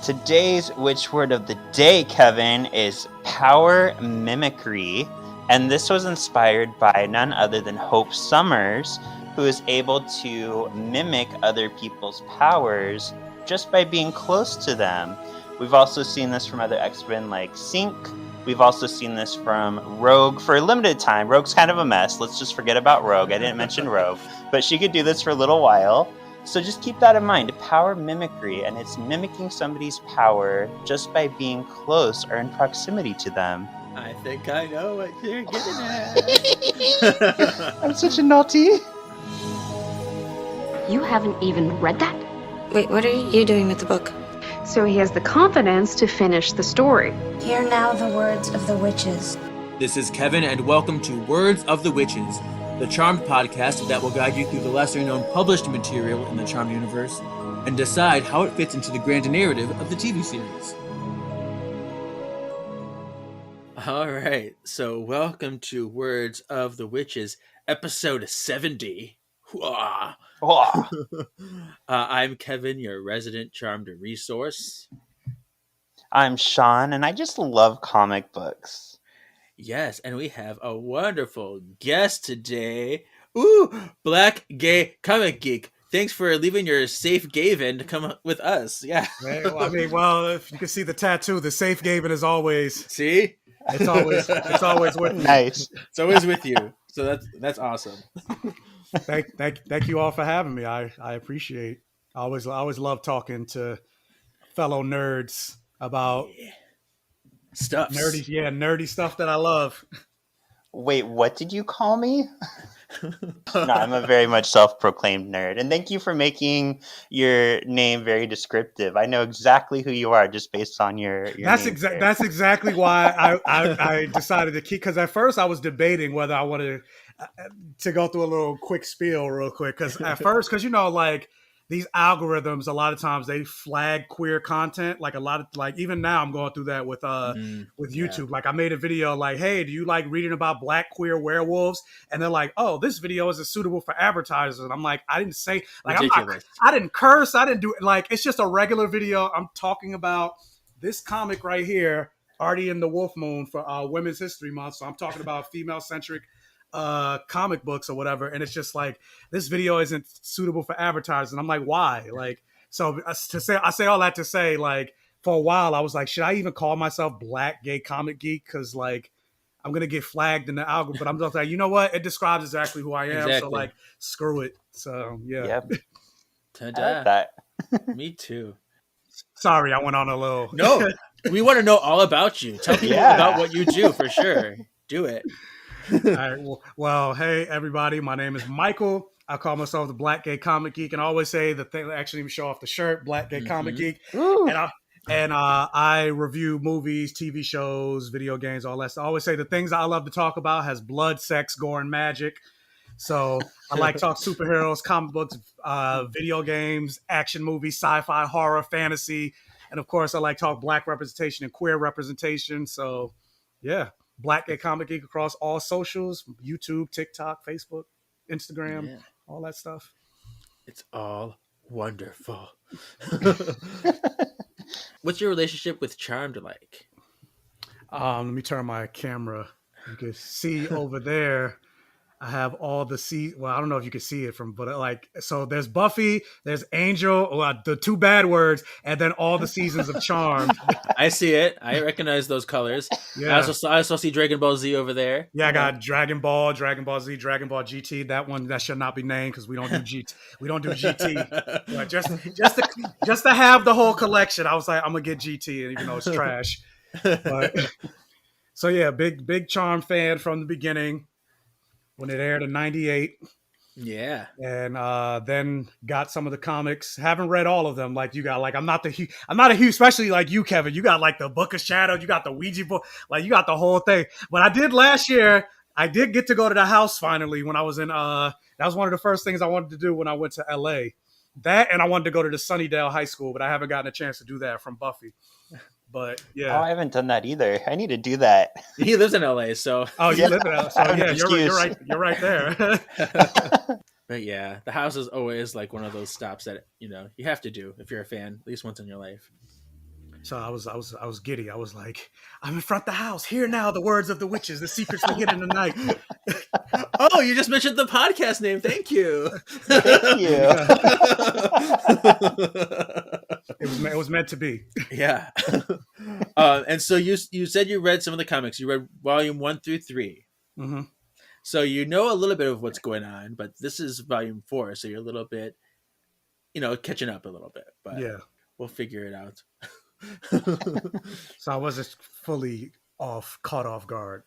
Today's witch word of the day, Kevin, is power mimicry. And this was inspired by none other than Hope Summers, who is able to mimic other people's powers just by being close to them. We've also seen this from other X-Men like Sync. We've also seen this from Rogue for a limited time. Rogue's kind of a mess. Let's just forget about Rogue. I didn't mention Rogue. But she could do this for a little while. So just keep that in mind. Power mimicry, and it's mimicking somebody's power just by being close or in proximity to them. I think I know what you're getting at. I'm such a naughty. You haven't even read that? Wait, what are you doing with the book? So he has the confidence to finish the story. Hear now the words of the witches. This is Kevin, and welcome to Words of the Witches, the Charmed podcast that will guide you through the lesser-known published material in the Charmed universe and decide how it fits into the grand narrative of the TV series. All right, so welcome to Words of the Witches, episode 70. I'm Kevin, your resident Charmed resource. I'm Sean, and I just love comic books. Yes, and we have a wonderful guest today. Ooh, Black Gay Comic Geek. Thanks for leaving your safe Gavin to come with us. Yeah. Well, if you can see the tattoo, the safe Gavin is always. See? It's always with me. Nice. It's always with you. So that's awesome. Thank you all for having me. I appreciate. I always love talking to fellow nerds about stuff. Nerdy stuff that I love. Wait, what did you call me? No, I'm a very much self-proclaimed nerd. And thank you for making your name very descriptive. I know exactly who you are just based on your That's exactly why I decided to keep, because at first I was debating whether I wanted to go through a little quick spiel real quick. Because at first, because like these algorithms, a lot of times they flag queer content. Even now I'm going through that with YouTube. Yeah. Like I made a video like, hey, do you like reading about Black queer werewolves? And they're like, oh, this video isn't suitable for advertisers. And I'm like, I didn't say, like, I didn't curse. I didn't do it. Like, it's just a regular video. I'm talking about this comic right here, Artie and the Wolf Moon for Women's History Month. So I'm talking about female-centric comic books or whatever, and it's just like, this video isn't suitable for advertising. I'm like, why? Like, so I say all that to say, like, for a while I was like, should I even call myself Black Gay Comic Geek? Because like I'm gonna get flagged in the algorithm. But I'm just like, you know what, it describes exactly who I am. Exactly. So like, screw it. So yeah. Yep. I like that. Me too. Sorry, I went on a little. No, we want to know all about you. Tell people about what you do for sure. Do it. All right, well, hey everybody, my name is Michael. I call myself the Black Gay Comic Geek, and I always say the thing that actually even show off the shirt, Black Gay Comic Geek. Ooh. And I review movies, TV shows, video games, all that stuff. I always say the things I love to talk about has blood, sex, gore, and magic. So I like to talk superheroes, comic books, video games, action movies, sci-fi, horror, fantasy, and of course I like to talk Black representation and queer representation. So yeah. Black Gay Comic Geek across all socials, YouTube, TikTok, Facebook, Instagram, all that stuff. It's all wonderful. What's your relationship with Charmed like? Let me turn my camera. You can see over there, I have all the well, I don't know if you can see it so there's Buffy, there's Angel, the two bad words, and then all the seasons of Charmed. I see it. I recognize those colors. Yeah. I also see Dragon Ball Z over there. Yeah, I got Dragon Ball Z, Dragon Ball GT. That one that should not be named because we don't do GT. We don't do GT. But just to have the whole collection, I was like, I'm gonna get GT, even though it's trash. But, so yeah, big Charmed fan from the beginning. When it aired in '98, yeah, and then got some of the comics. Haven't read all of them. Like you got, like I'm not a huge, especially like you, Kevin. You got like the Book of Shadows, you got the Ouija board, like you got the whole thing. But I did last year. I did get to go to the house finally when I was in. That was one of the first things I wanted to do when I went to LA. That, and I wanted to go to the Sunnydale High School, but I haven't gotten a chance to do that from Buffy. But yeah, I haven't done that either. I need to do that. He lives in LA, so you live in LA, so yeah, you're right there. But yeah, the house is always like one of those stops that you have to do if you're a fan at least once in your life. So I was giddy. I was like, I'm in front of the house. Hear now the words of the witches, the secrets we get in the night. Oh, you just mentioned the podcast name. Thank you. Thank you. It was meant to be. Yeah. And so you said you read some of the comics. You read volume 1 through 3. Mm-hmm. So you know a little bit of what's going on, but this is volume 4, so you're a little bit, catching up a little bit. But Yeah. we'll figure it out. So I wasn't fully caught off guard.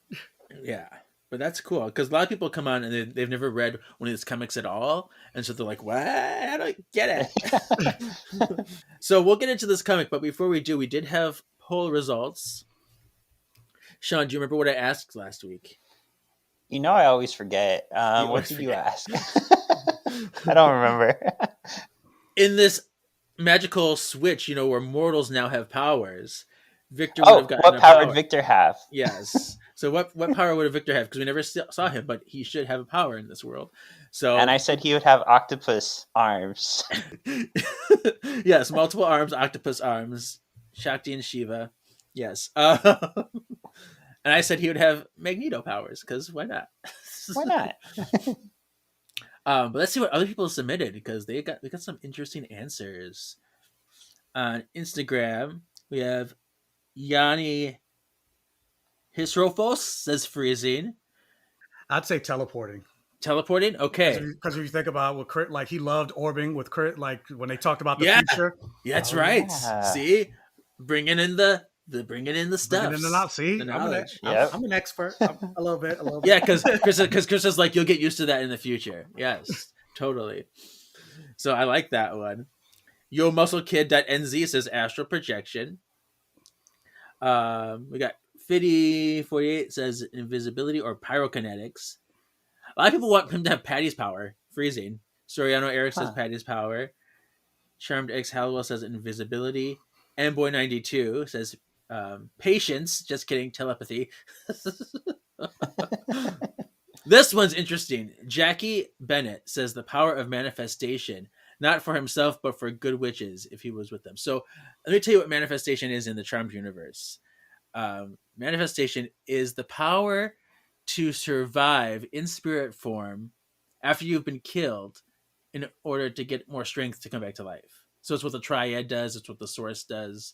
Yeah. But that's cool because a lot of people come on and they've never read one of these comics at all. And so they're like, what? I don't get it. So we'll get into this comic. But before we do, we did have poll results. Sean, do you remember what I asked last week? I always forget. What did you ask? I don't remember. In this magical switch, where mortals now have powers, Victor would have gotten what a power power. did Victor have? Yes. So what power would Victor have? Because we never saw him, but he should have a power in this world. So, and I said he would have octopus arms. Yes, multiple arms, octopus arms, Shakti and Shiva. Yes. And I said he would have Magneto powers because why not? Why not? But let's see what other people submitted because they got some interesting answers. On Instagram, we have Yanni Hisrofos says freezing. I'd say teleporting. Teleporting? Okay. Because if you think about what Crit, like he loved orbiting with Crit, like when they talked about the future. Yeah, that's right. Yeah. See? Bringing in the stuff. Bringing in the knowledge. See? The knowledge. I'm an expert. A little bit. Yeah, because Chris is like, you'll get used to that in the future. Yes, totally. So I like that one. YoMuscleKid.nz says astral projection. We got Fiddy48 says invisibility or pyrokinetics. A lot of people want him to have Patty's power, freezing. Soriano Eric says Patty's power. Charmed X Hallowell says invisibility. Boy92 says patience. Just kidding, telepathy. This one's interesting. Jackie Bennett says the power of manifestation, not for himself, but for good witches if he was with them. So let me tell you what manifestation is in the Charmed universe. Manifestation is the power to survive in spirit form after you've been killed in order to get more strength to come back to life. So it's what the Triad does. It's what the Source does.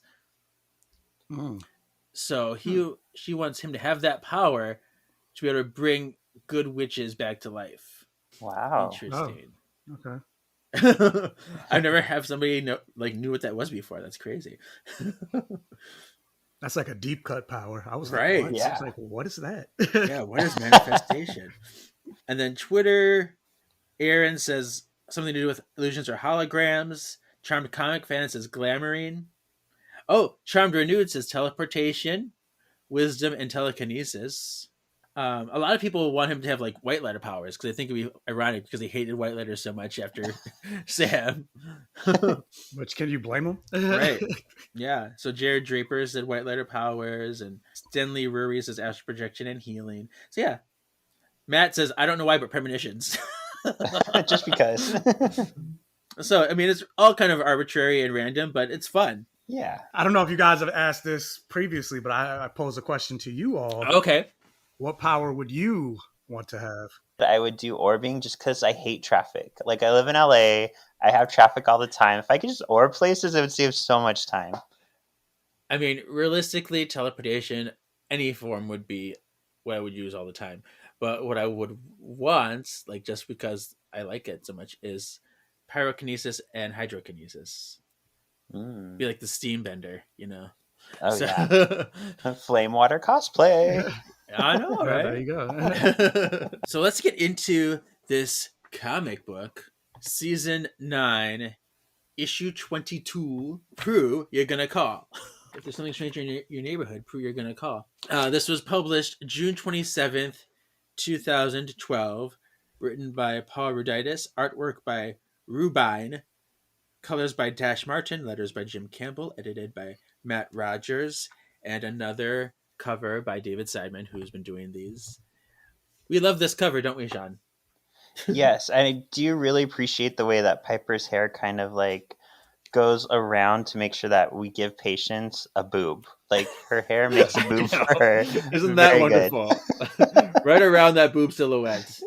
So she wants him to have that power to be able to bring good witches back to life. Wow. Interesting. Oh, okay. I've never had somebody knew what that was before. That's crazy. That's like a deep cut power. I was right. Like, what? Yeah. I was like, what is that? Yeah. What is manifestation? And then Twitter, Aaron says something to do with illusions or holograms. Charmed Comic Fan says glamoring. Oh, Charmed Renewed says teleportation, wisdom, and telekinesis. A lot of people want him to have like white lighter powers because I think it'd be ironic because he hated white lighter so much after Sam. Which can you blame him? Right. Yeah. So Jared Draper said white lighter powers, and Stanley Ruri says astral projection and healing. So yeah. Matt says, I don't know why, but premonitions. Just because. So, I mean, it's all kind of arbitrary and random, but it's fun. Yeah. I don't know if you guys have asked this previously, but I pose a question to you all. Okay. What power would you want to have? I would do orbiting just because I hate traffic. Like, I live in LA. I have traffic all the time. If I could just orb places, it would save so much time. I mean, realistically, teleportation, any form would be what I would use all the time. But what I would want, like just because I like it so much, is pyrokinesis and hydrokinesis. Be like the steam bender, Oh, yeah. Flame water cosplay. I know, right? There you go. So let's get into this comic book. Season 9, issue 22. Prue, you're gonna call. If there's something strange in your neighborhood, Prue, you're gonna call. This was published June 27th, 2012. Written by Paul Ruditis. Artwork by Rubine. Colors by Dash Martin. Letters by Jim Campbell. Edited by Matt Rogers. And another cover by David Seidman, who's been doing these. We love this cover, don't we, Sean? Yes, I do really appreciate the way that Piper's hair kind of like goes around to make sure that we give patients a boob. Like her hair makes a boob I know. for her. Isn't that Very good. wonderful? Right around that boob silhouette.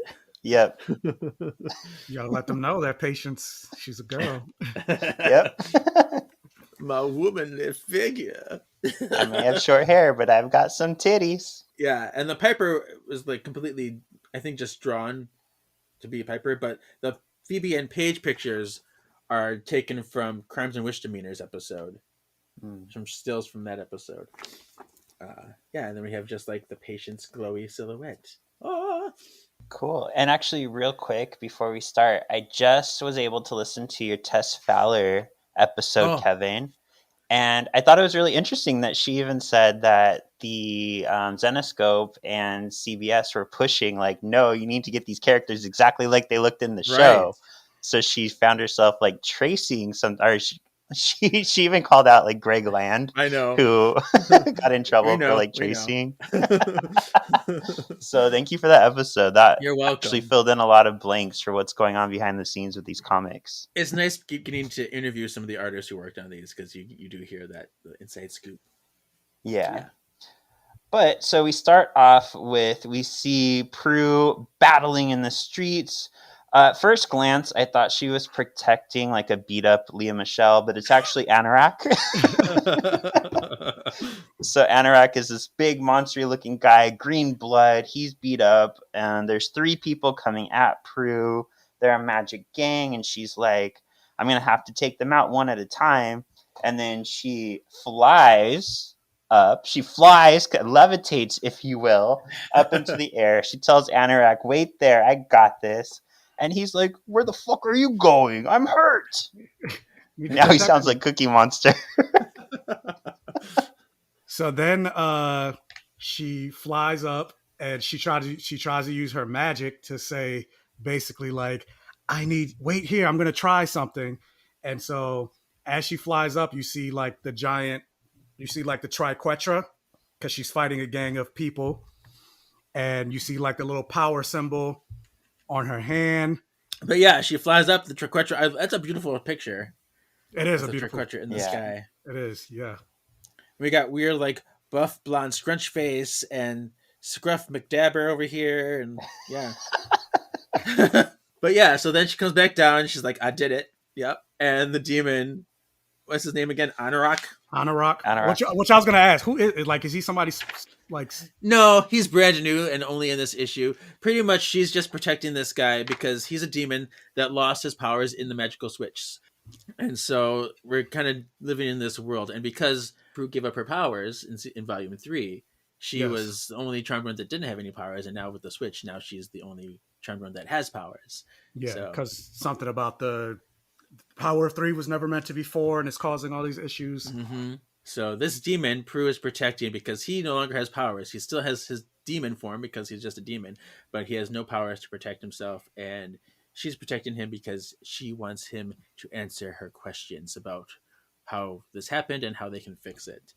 Yep. You gotta let them know that Patience, she's a girl. Yep. My womanly figure. I may have short hair, but I've got some titties. Yeah, and the Piper was like completely, I think, just drawn to be a Piper, but the Phoebe and Paige pictures are taken from Crimes and Misdemeanors episode. Some stills from that episode. Yeah, and then we have just like the patient's glowy silhouette. Oh. Cool. And actually, real quick before we start, I just was able to listen to your Tess Fowler episode, Kevin. And I thought it was really interesting that she even said that the Zenoscope and CBS were pushing, like, no, you need to get these characters exactly like they looked in the show. Right. So she found herself like tracing she even called out like Greg Land, I know, who got in trouble for like tracing. So thank you for that episode. That You're welcome. Actually filled in a lot of blanks for what's going on behind the scenes with these comics. It's nice getting to interview some of the artists who worked on these, because you do hear that the inside scoop. Yeah. But so we start off with, we see Prue battling in the streets. At first glance, I thought she was protecting like a beat up Leah Michelle, but it's actually Anorak. So Anorak is this big monster looking guy, green blood. He's beat up, and there's 3 people coming at Prue. They're a magic gang, and she's like, I'm going to have to take them out one at a time. And then she flies up. She flies, levitates, if you will, up into the air. She tells Anorak, wait there, I got this. And he's like, where the fuck are you going? I'm hurt. Now he sounds like Cookie Monster. So then she flies up and she tries to use her magic to say basically like, wait here, I'm going to try something. And so as she flies up, you see like the triquetra, because she's fighting a gang of people. And you see like the little power symbol on her hand. But yeah, she flies up the triquetra. That's a beautiful picture. It is a beautiful triquetra in the sky. It is, yeah. We got weird like buff blonde scrunch face and Scruff McDabber over here, and yeah. But yeah, so then she comes back down. And she's like, "I did it." Yep. And the demon, what's his name again? Anorak. Which I was gonna ask, who is he somebody like? No, he's brand new and only in this issue. Pretty much, she's just protecting this guy because he's a demon that lost his powers in the magical switch. And so we're kind of living in this world. And because Prue gave up her powers in Volume 3, she was the only Charmed One that didn't have any powers. And now with the switch, now she's the only Charmed One that has powers. Yeah, because something about the power of 3 was never meant to be 4, and it's causing all these issues. Mm-hmm. So this demon, Prue is protecting because he no longer has powers. He still has his demon form because he's just a demon, but he has no powers to protect himself. And she's protecting him because she wants him to answer her questions about how this happened and how they can fix it.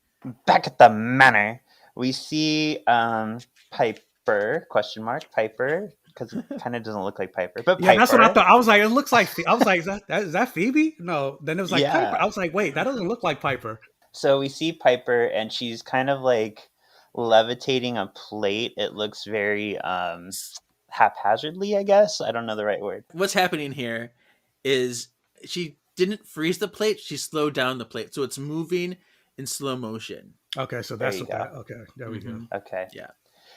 Back at the manor, we see Piper, Piper, because it kind of doesn't look like Piper, but Piper. That's what I thought. I was like, it looks like, is that Phoebe? No, then it was like Piper. I was like, wait, that doesn't look like Piper. So we see Piper, and she's kind of like levitating a plate. It looks very haphazardly, I guess. I don't know the right word. What's happening here is she didn't freeze the plate. She slowed down the plate. So it's moving in slow motion. Okay, so that's okay. There we go. Okay. Yeah.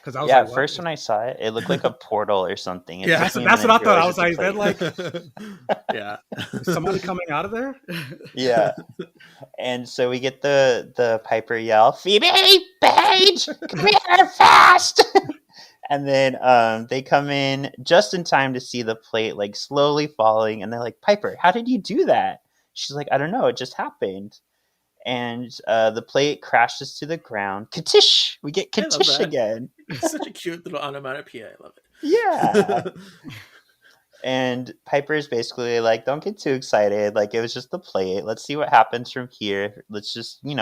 Because I was at first when I saw it, it looked like a portal or something. That's what I thought. I was like, is that like yeah, somebody coming out of there? Yeah. And so we get the Piper yell, Phoebe, Paige, come here fast. And then they come in just in time to see the plate like slowly falling, and they're like, Piper, how did you do that? She's like, I don't know, it just happened. And the plate crashes to the ground. Katish! We get Katish again. It's such a cute little onomatopoeia. I love it. Yeah. And Piper's basically like, don't get too excited. Like, it was just the plate. Let's see what happens from here. Let's just, be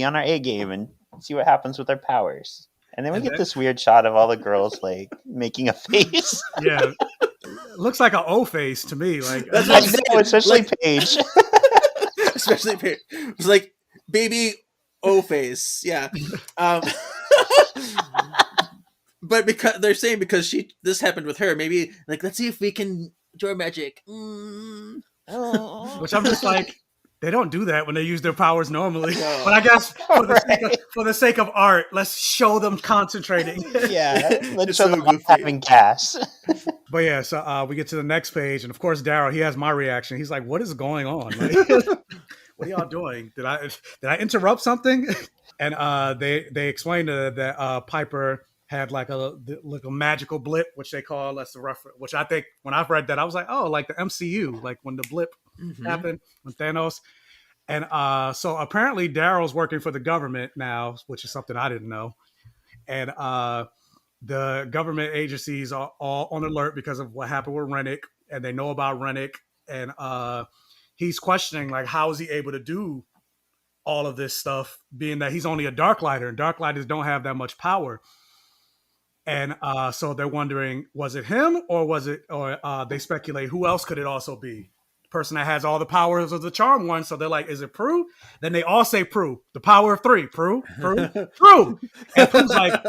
on our A game and see what happens with our powers. And then we get this weird shot of all the girls like making a face. Yeah. It looks like an O face to me. Like, especially Paige. especially Paige. It was like baby O-face. Yeah. But because they're saying because this happened with her, maybe like let's see if we can draw magic. Which I'm just like, they don't do that when they use their powers normally. No. But I guess for the sake of art, let's show them concentrating. Yeah, let's It's show so them goofy. having gas. But yeah, so we get to the next page, and of course, Daryl, he has my reaction. He's like, "What is going on? Like, what are y'all doing? Did I interrupt something?" And they explained that Piper had like a magical blip, which they call, that's the reference. Which I think when I've read that, I was like, oh, like the MCU, like when the blip happened with Thanos. And so apparently Daryl's working for the government now, which is something I didn't know. And the government agencies are all on alert because of what happened with Rennek, and they know about Rennek. And he's questioning, like, how is he able to do all of this stuff, being that he's only a Darklighter, and Darklighters don't have that much power. And so they're wondering, was it him, or they speculate who else could it also be? The person that has all the powers of the Charm One. So they're like, is it Prue? Then they all say Prue, the power of 3. Prue. And Prue's like,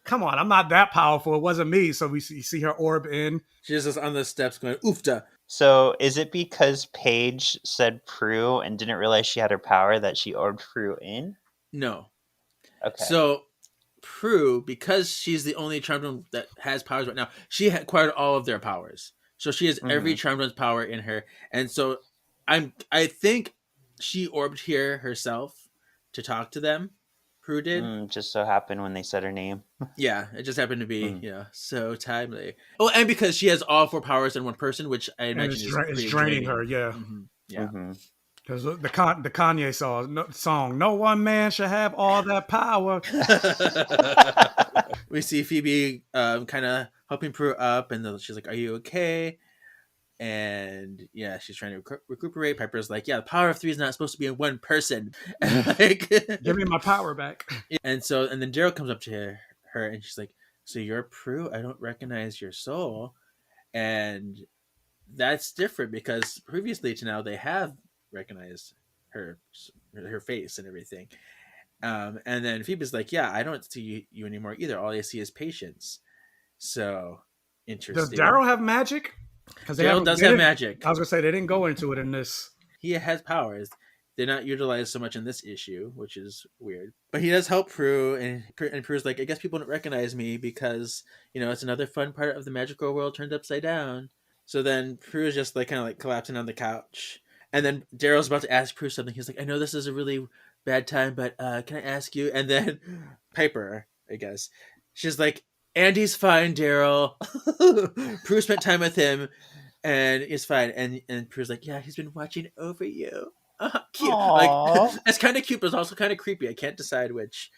come on, I'm not that powerful. It wasn't me. So you see her orb in. She's just on the steps going, oofta. So is it because Paige said Prue and didn't realize she had her power that she orbed Prue in? No. Okay. So Prue, because she's the only Charmed One that has powers right now, she acquired all of their powers. So she has every Charmed One's power in her. And so I think she orbed here herself to talk to them. Prue did. Just so happened when they said her name. Yeah, it just happened to be, so timely. Oh, and because she has all 4 powers in one person, which I imagine is draining her, yeah. Mm-hmm. Yeah. Because the Kanye song, no one man should have all that power. We see Phoebe kind of helping Prue up, and she's like, are you okay? And yeah, she's trying to recuperate. Piper's like, yeah, the power of 3 is not supposed to be in one person. Like, give me my power back. And then Daryl comes up to her and she's like, so you're Prue? I don't recognize your soul. And that's different because previously to now they have recognized her face and everything. And then Phoebe's like, yeah, I don't see you anymore either. All I see is patience. So interesting. Does Daryl have magic? Daryl does have magic. I was gonna say they didn't go into it in this. He has powers. They're not utilized so much in this issue, which is weird. But he does help Prue, and Prue's like, I guess people don't recognize me because, it's another fun part of the magical world turned upside down. So then Prue is just like kind of like collapsing on the couch. And then Daryl's about to ask Prue something. He's like, I know this is a really bad time, but can I ask you? And then Piper, I guess, she's like, Andy's fine, Daryl. Prue spent time with him, and he's fine. And Prue's like, yeah, he's been watching over you. Cute. Like, it's kind of cute, but it's also kind of creepy. I can't decide which.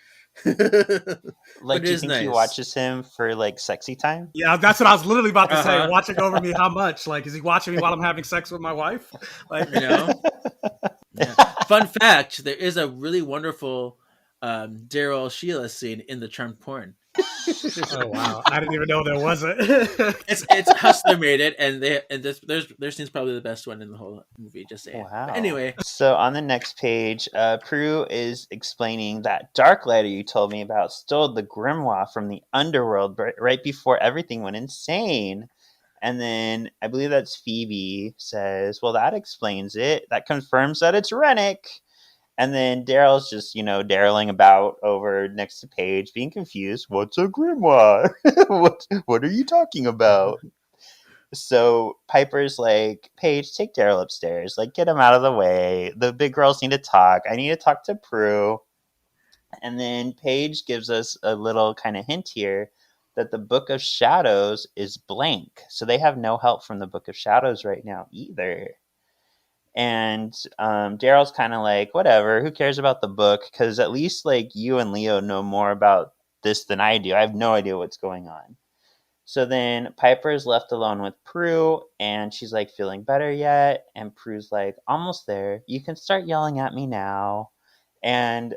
Like, do you think he watches him for like sexy time? Yeah, that's what I was literally about to say. Watching over me, how much? Like, is he watching me while I'm having sex with my wife? Like, Yeah. Fun fact: there is a really wonderful Daryl Sheila scene in the Charmed porn. Oh wow! I didn't even know there wasn't. It's Hustler made it, and their scene's probably the best one in the whole movie. Just saying. Wow. But anyway, so on the next page, Prue is explaining that Darklighter you told me about stole the grimoire from the underworld right before everything went insane. And then I believe that's Phoebe says, well, that explains it. That confirms that it's Rennek. And then Daryl's just, Daryling about over next to Paige, being confused. What's a grimoire? What are you talking about? So Piper's like, Paige, take Daryl upstairs. Like, get him out of the way. The big girls need to talk. I need to talk to Prue. And then Paige gives us a little kind of hint here that the Book of Shadows is blank. So they have no help from the Book of Shadows right now either. And Daryl's kind of like, whatever, who cares about the book? Because at least like you and Leo know more about this than I do. I have no idea what's going on. So then Piper is left alone with Prue, and she's like, feeling better yet? And Prue's like, almost there. You can start yelling at me now. And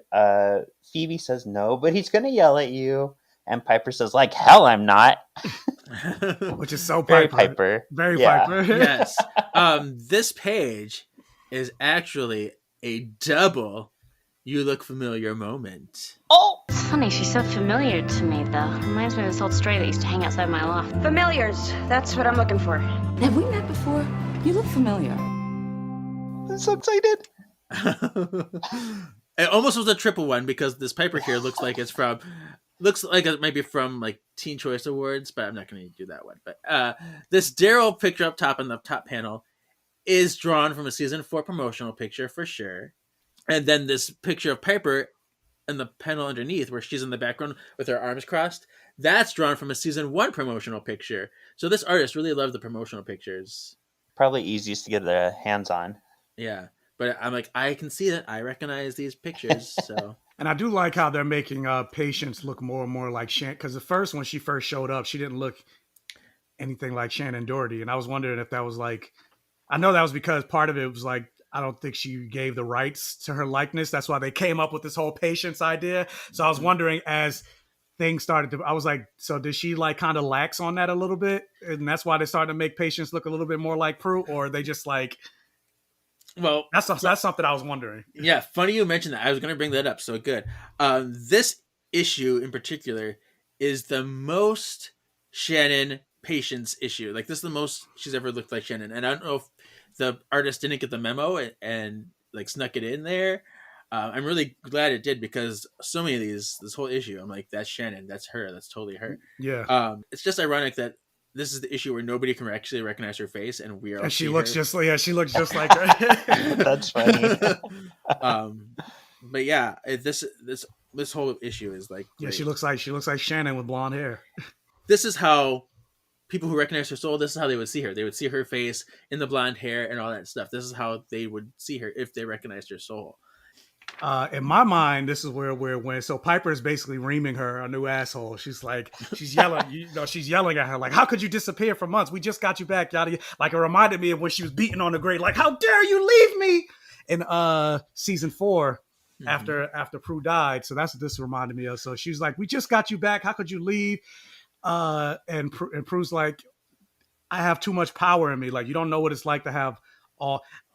Phoebe says, no, but he's going to yell at you. And Piper says, like, hell, I'm not. Which is so Very Piper. Piper. Very Yeah. Piper. Yes. This page is actually a double "You Look Familiar" moment. Oh, It's funny, she's so familiar to me, though. Reminds me of this old stray that used to hang outside my loft. Familiars, that's what I'm looking for. Have we met before? You look familiar. I'm so excited. It almost was a triple one because this Piper here looks like it might be from like Teen Choice Awards, but I'm not going to do that one. But this Daryl picture up top in the top panel is drawn from a season 4 promotional picture for sure. And then this picture of Piper in the panel underneath where she's in the background with her arms crossed, that's drawn from a season 1 promotional picture. So this artist really loved the promotional pictures. Probably easiest to get their hands on. Yeah. But I'm like, I can see that. I recognize these pictures. So, And I do like how they're making Patience look more and more like Shannon. Because the first, when she first showed up, she didn't look anything like Shannon Doherty. And I was wondering if that was like, I know that was because part of it was like, I don't think she gave the rights to her likeness. That's why they came up with this whole Patience idea. So I was wondering as things started to, I was like, so did she like kind of lax on that a little bit? And that's why they started to make Patience look a little bit more like Prue? Or are they just like, well, that's something I was wondering. Yeah, funny you mentioned that. I was going to bring that up. So good. This issue in particular is the most Shannon Patience issue. Like this is the most she's ever looked like Shannon. And I don't know if the artist didn't get the memo and like snuck it in there. I'm really glad it did because so many of this whole issue, I'm like, that's Shannon, that's her, that's totally her. Yeah. It's just ironic that this is the issue where nobody can actually recognize her face, and we are. And she looks just like her. That's funny. But yeah, this whole issue is like yeah, great. she looks like Shannon with blonde hair. This is how people who recognize her soul. This is how they would see her. They would see her face in the blonde hair and all that stuff. This is how they would see her if they recognized her soul. In my mind, this is where when so Piper is basically reaming her a new asshole. She's yelling, she's yelling at her like, "How could you disappear for months? We just got you back, yada yada." Like it reminded me of when she was beating on the grate, like, "How dare you leave me?" In season 4, after Prue died. So that's what this reminded me of. So she was like, "We just got you back. How could you leave?" And Prue's like, "I have too much power in me. Like you don't know what it's like to have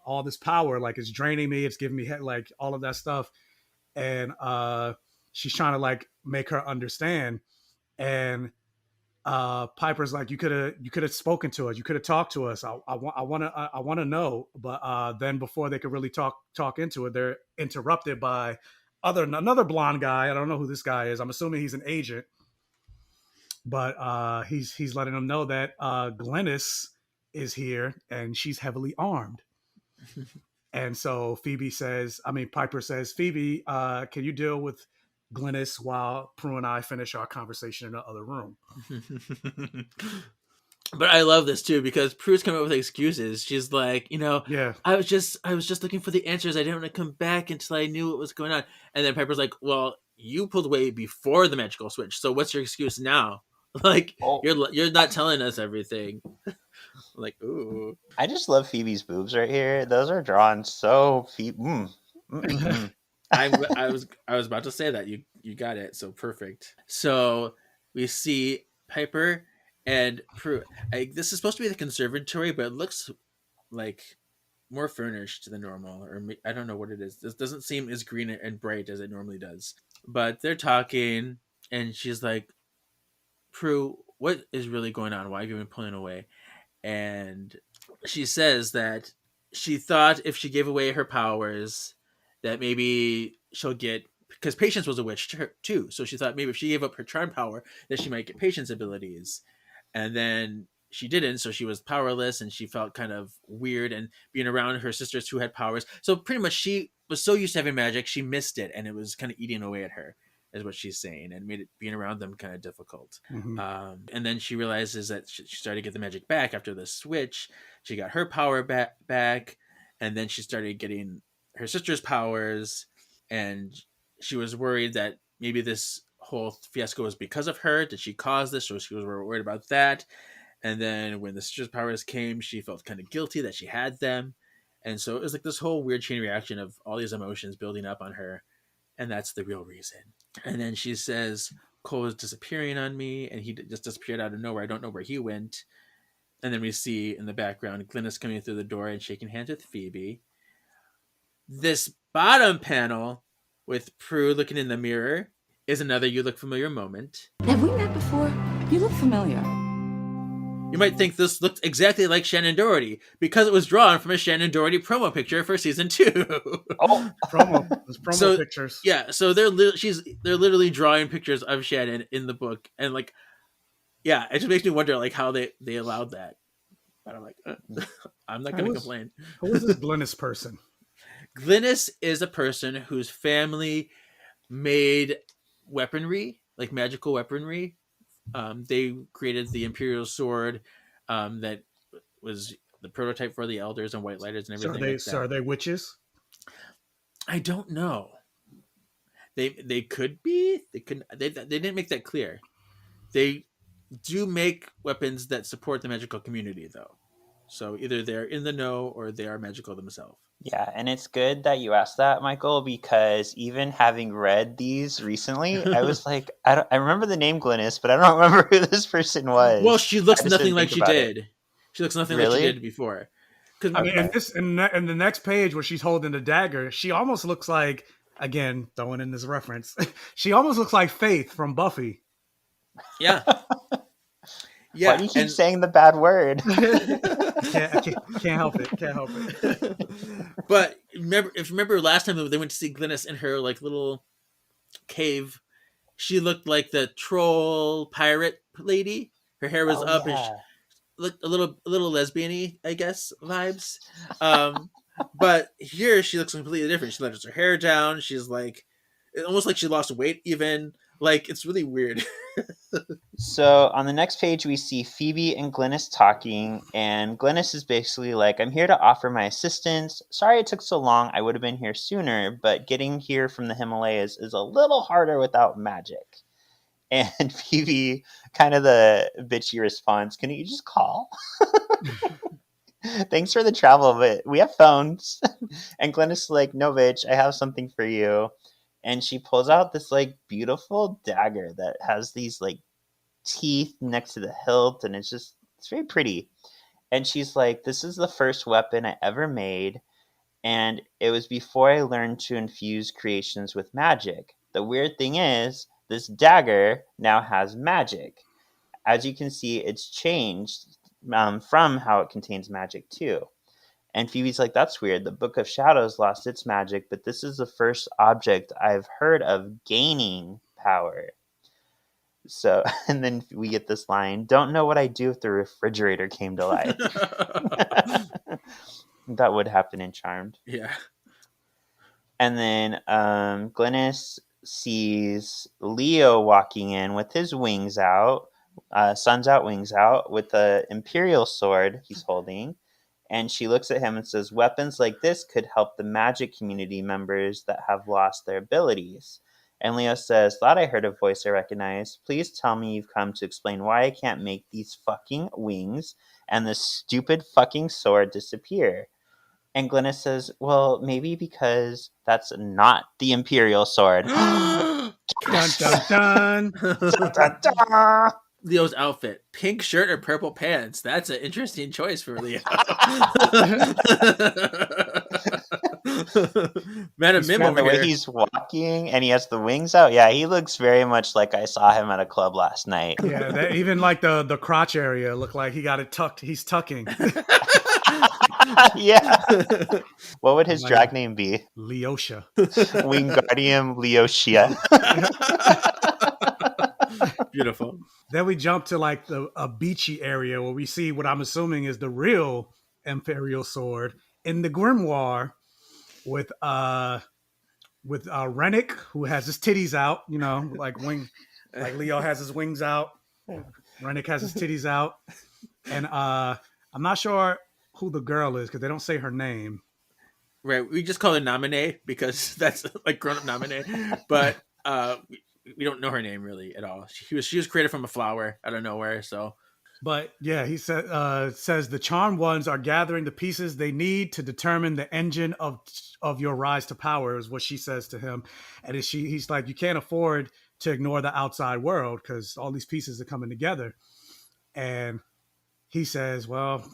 all this power, like it's draining me, it's giving me like all of that stuff." And she's trying to like make her understand. And Piper's like, you could have spoken to us, you could have talked to us. I want to know. But then before they could really talk into it, they're interrupted by another blonde guy. I don't know who this guy is. I'm assuming he's an agent. But he's letting them know that Glennis is here and she's heavily armed. And so Piper says, "Phoebe, can you deal with Glennis while Prue and I finish our conversation in the other room?" But I love this too because Prue's coming up with excuses. She's like, yeah, I was just looking for the answers. I didn't want to come back until I knew what was going on. And then Piper's like, "Well, you pulled away before the magical switch, so what's your excuse now? Like, you're not telling us everything." Like, ooh. I just love Phoebe's boobs right here. Those are drawn so I was about to say that. You got it. So perfect. So we see Piper and Prue. This is supposed to be the conservatory, but it looks like more furnished than normal. Or I don't know what it is. This doesn't seem as green and bright as it normally does. But they're talking, and she's like, "Prue, what is really going on? Why have you been pulling away?" And she says that she thought if she gave away her powers that maybe she'll get, because Patience was a witch too. So she thought maybe if she gave up her charm power that she might get Patience abilities. And then she didn't. So she was powerless and she felt kind of weird and being around her sisters who had powers. So pretty much she was so used to having magic, she missed it. And it was kind of eating away at her, is what she's saying, and made it being around them kind of difficult. Mm-hmm. And then she realizes that she started to get the magic back after the switch. She got her power back, and then she started getting her sister's powers, and she was worried that maybe this whole fiasco was because of her. Did she cause this? So she was worried about that. And then when the sister's powers came, she felt kind of guilty that she had them. And so it was like this whole weird chain reaction of all these emotions building up on her. And that's the real reason. And then she says, "Cole is disappearing on me, and he just disappeared out of nowhere. I don't know where he went." And then we see in the background Glennis coming through the door and shaking hands with Phoebe. This bottom panel with Prue looking in the mirror is another You Look Familiar moment. Have we met before? You look familiar. You might think this looked exactly like Shannon Doherty because it was drawn from a Shannon Doherty promo picture for season 2. Oh, promo pictures. Yeah, so they're literally drawing pictures of Shannon in the book, and like, yeah, it just makes me wonder like how they allowed that. But I'm like, I'm not going to complain. Who is this Glynis person? Glynis is a person whose family made weaponry, like magical weaponry. They created the Imperial sword that was the prototype for the Elders and White Lighters and everything. So are they witches? I don't know. They could be. They could. They didn't make that clear. They do make weapons that support the magical community, though. So either they're in the know or they are magical themselves. Yeah, and it's good that you asked that, Michael, because even having read these recently, I was like, I remember the name Glynis, but I don't remember who this person was. Well, she looks nothing like she did. She looks nothing like she did before. I mean, in the next page where she's holding the dagger, she almost looks like, again, throwing in this reference, she almost looks like Faith from Buffy. Yeah. Yeah. Why do you keep saying the bad word? Can't help it. Can't help it. But remember last time they went to see Glynis in her like little cave, she looked like the troll pirate lady. Her hair was up and she looked a little lesbian-y, I guess, vibes. But here she looks completely different. She lets her hair down. She's like almost like she lost weight even. Like, it's really weird. So on the next page, we see Phoebe and Glynis talking, and Glynis is basically like, I'm here to offer my assistance. Sorry it took so long. I would have been here sooner, but getting here from the Himalayas is a little harder without magic. And Phoebe, kind of the bitchy response, can you just call? Thanks for the travel, but we have phones. And Glynis is like, no, bitch, I have something for you. And she pulls out this like beautiful dagger that has these like teeth next to the hilt, and it's very pretty. And she's like, this is the first weapon I ever made, and it was before I learned to infuse creations with magic. The weird thing is, this dagger now has magic. As you can see, it's changed from how it contains magic too. And Phoebe's like, that's weird. The Book of Shadows lost its magic, but this is the first object I've heard of gaining power. So, and then we get this line, don't know what I'd do if the refrigerator came to life. That would happen in Charmed. Yeah. And then Glynis sees Leo walking in with his wings out, suns out, wings out, with the Imperial sword he's holding. And she looks at him and says, weapons like this could help the magic community members that have lost their abilities. And Leo says, thought I heard a voice I recognize. Please tell me you've come to explain why I can't make these fucking wings and this stupid fucking sword disappear. And Glynis says, well, maybe because that's not the Imperial sword. Dun, dun, dun. Dun, dun, dun. Leo's outfit, pink shirt or purple pants. That's an interesting choice for Leo. Man, the way he's walking and he has the wings out. Yeah, he looks very much like I saw him at a club last night. Yeah, even like the crotch area looked like he got it tucked. He's tucking. Yeah. What would his drag name be? Leosha. Wingardium Leotia. Beautiful. Then we jump to like a beachy area where we see what I'm assuming is the real Imperial sword in the grimoire with Rennek, who has his titties out, like Leo has his wings out. Rennek has his titties out. And I'm not sure who the girl is because they don't say her name. Right. We just call her Nominee because that's like grown-up Nominee. But we don't know her name really at all. She was created from a flower out of nowhere. So, but yeah, he says the charmed ones are gathering the pieces they need to determine the engine of your rise to power, is what she says to him. And he's like, you can't afford to ignore the outside world because all these pieces are coming together. And he says, well,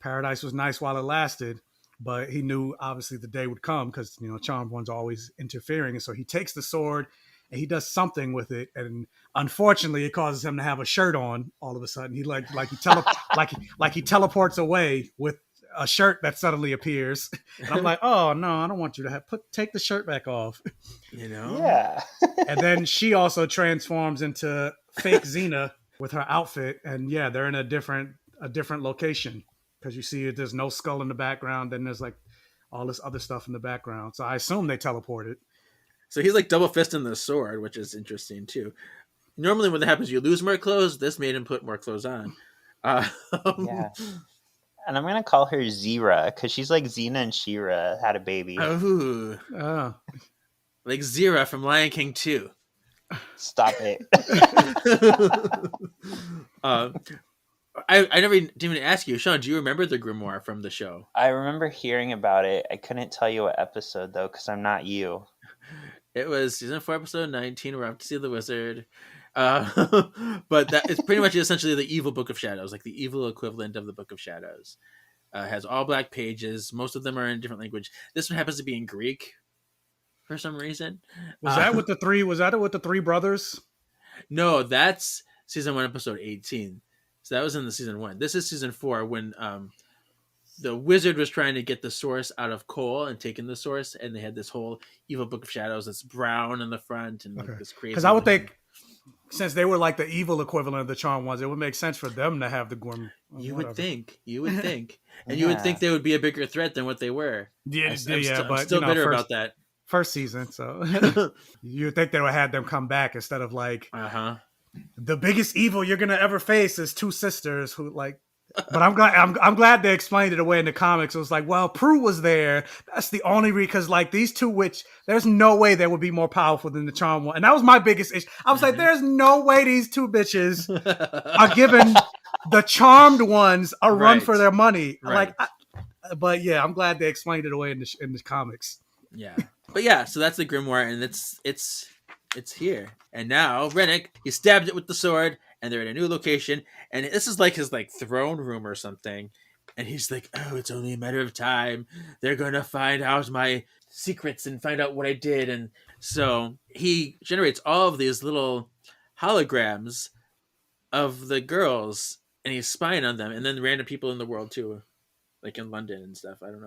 paradise was nice while it lasted. but he knew obviously the day would come because charmed ones are always interfering, and so he takes the sword and he does something with it, and unfortunately it causes him to have a shirt on all of a sudden. He like he teleports away with a shirt that suddenly appears, and I'm like, oh no, I don't want you to take the shirt back off. Yeah. And then she also transforms into fake Xena with her outfit, and yeah, they're in a different location because you see there's no skull in the background, then there's like all this other stuff in the background. So I assume they teleported. So he's like double fisting the sword, which is interesting too. Normally when that happens, you lose more clothes. This made him put more clothes on. Yeah. And I'm going to call her Zira because she's like Xena and She-Ra had a baby. Oh. Like Zira from Lion King 2. Stop it. I never didn't even ask you, Sean, do you remember the grimoire from the show? I remember hearing about it. I couldn't tell you what episode, though, because I'm not you. It was season 4, episode 19. We're off to see the wizard. But that is pretty much essentially the evil Book of Shadows, like the evil equivalent of the Book of Shadows. Has all black pages. Most of them are in a different language. This one happens to be in Greek for some reason. Was that with the three? Was that with the three brothers? No, that's season 1, episode 18. So that was in the season 1. This is season 4 when the wizard was trying to get the source out of Cole and taking the source, and they had this whole evil Book of Shadows that's brown in the front and like this crazy. Because I would think, since they were like the evil equivalent of the charmed ones, it would make sense for them to have the Grim. You would think, and you would think they would be a bigger threat than what they were. Yeah, I'm still bitter about that. First season, so you would think they would have them come back instead of like, the biggest evil you're gonna ever face is two sisters who like. But I'm glad they explained it away in the comics. It was like, well, Prue was there. That's the only reason, because like these two there's no way they would be more powerful than the charmed one. And that was my biggest issue. I was like, there's no way these two bitches are giving the charmed ones a run for their money. Right. But yeah, I'm glad they explained it away in the comics. Yeah, but yeah, so that's the grimoire, and it's here. And now Rennek, he stabbed it with the sword, and they're in a new location, and this is like his like throne room or something. And he's like, oh, it's only a matter of time. They're gonna find out my secrets and find out what I did. And so he generates all of these little holograms of the girls, and he's spying on them, and then random people in the world too, like in London and stuff. I don't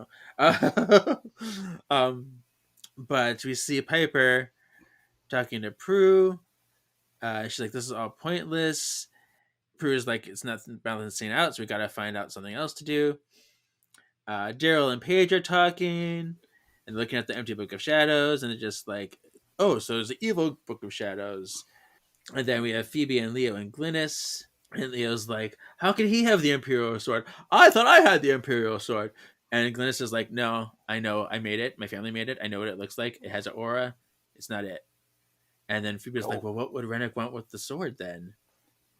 know. But we see Piper talking to Prue. She's like, this is all pointless. Prue is like, it's not balancing out, so we gotta find out something else to do. Daryl and Paige are talking and looking at the empty Book of Shadows, and it's just like, oh, so it's the evil Book of Shadows. And then we have Phoebe and Leo and Glynis, and Leo's like, how can he have the Imperial Sword? I thought I had the Imperial Sword. And Glynis is like, no, I know, I made it. My family made it. I know what it looks like. It has an aura. It's not it. And then Phoebe's like, well, what would Rennek want with the sword then?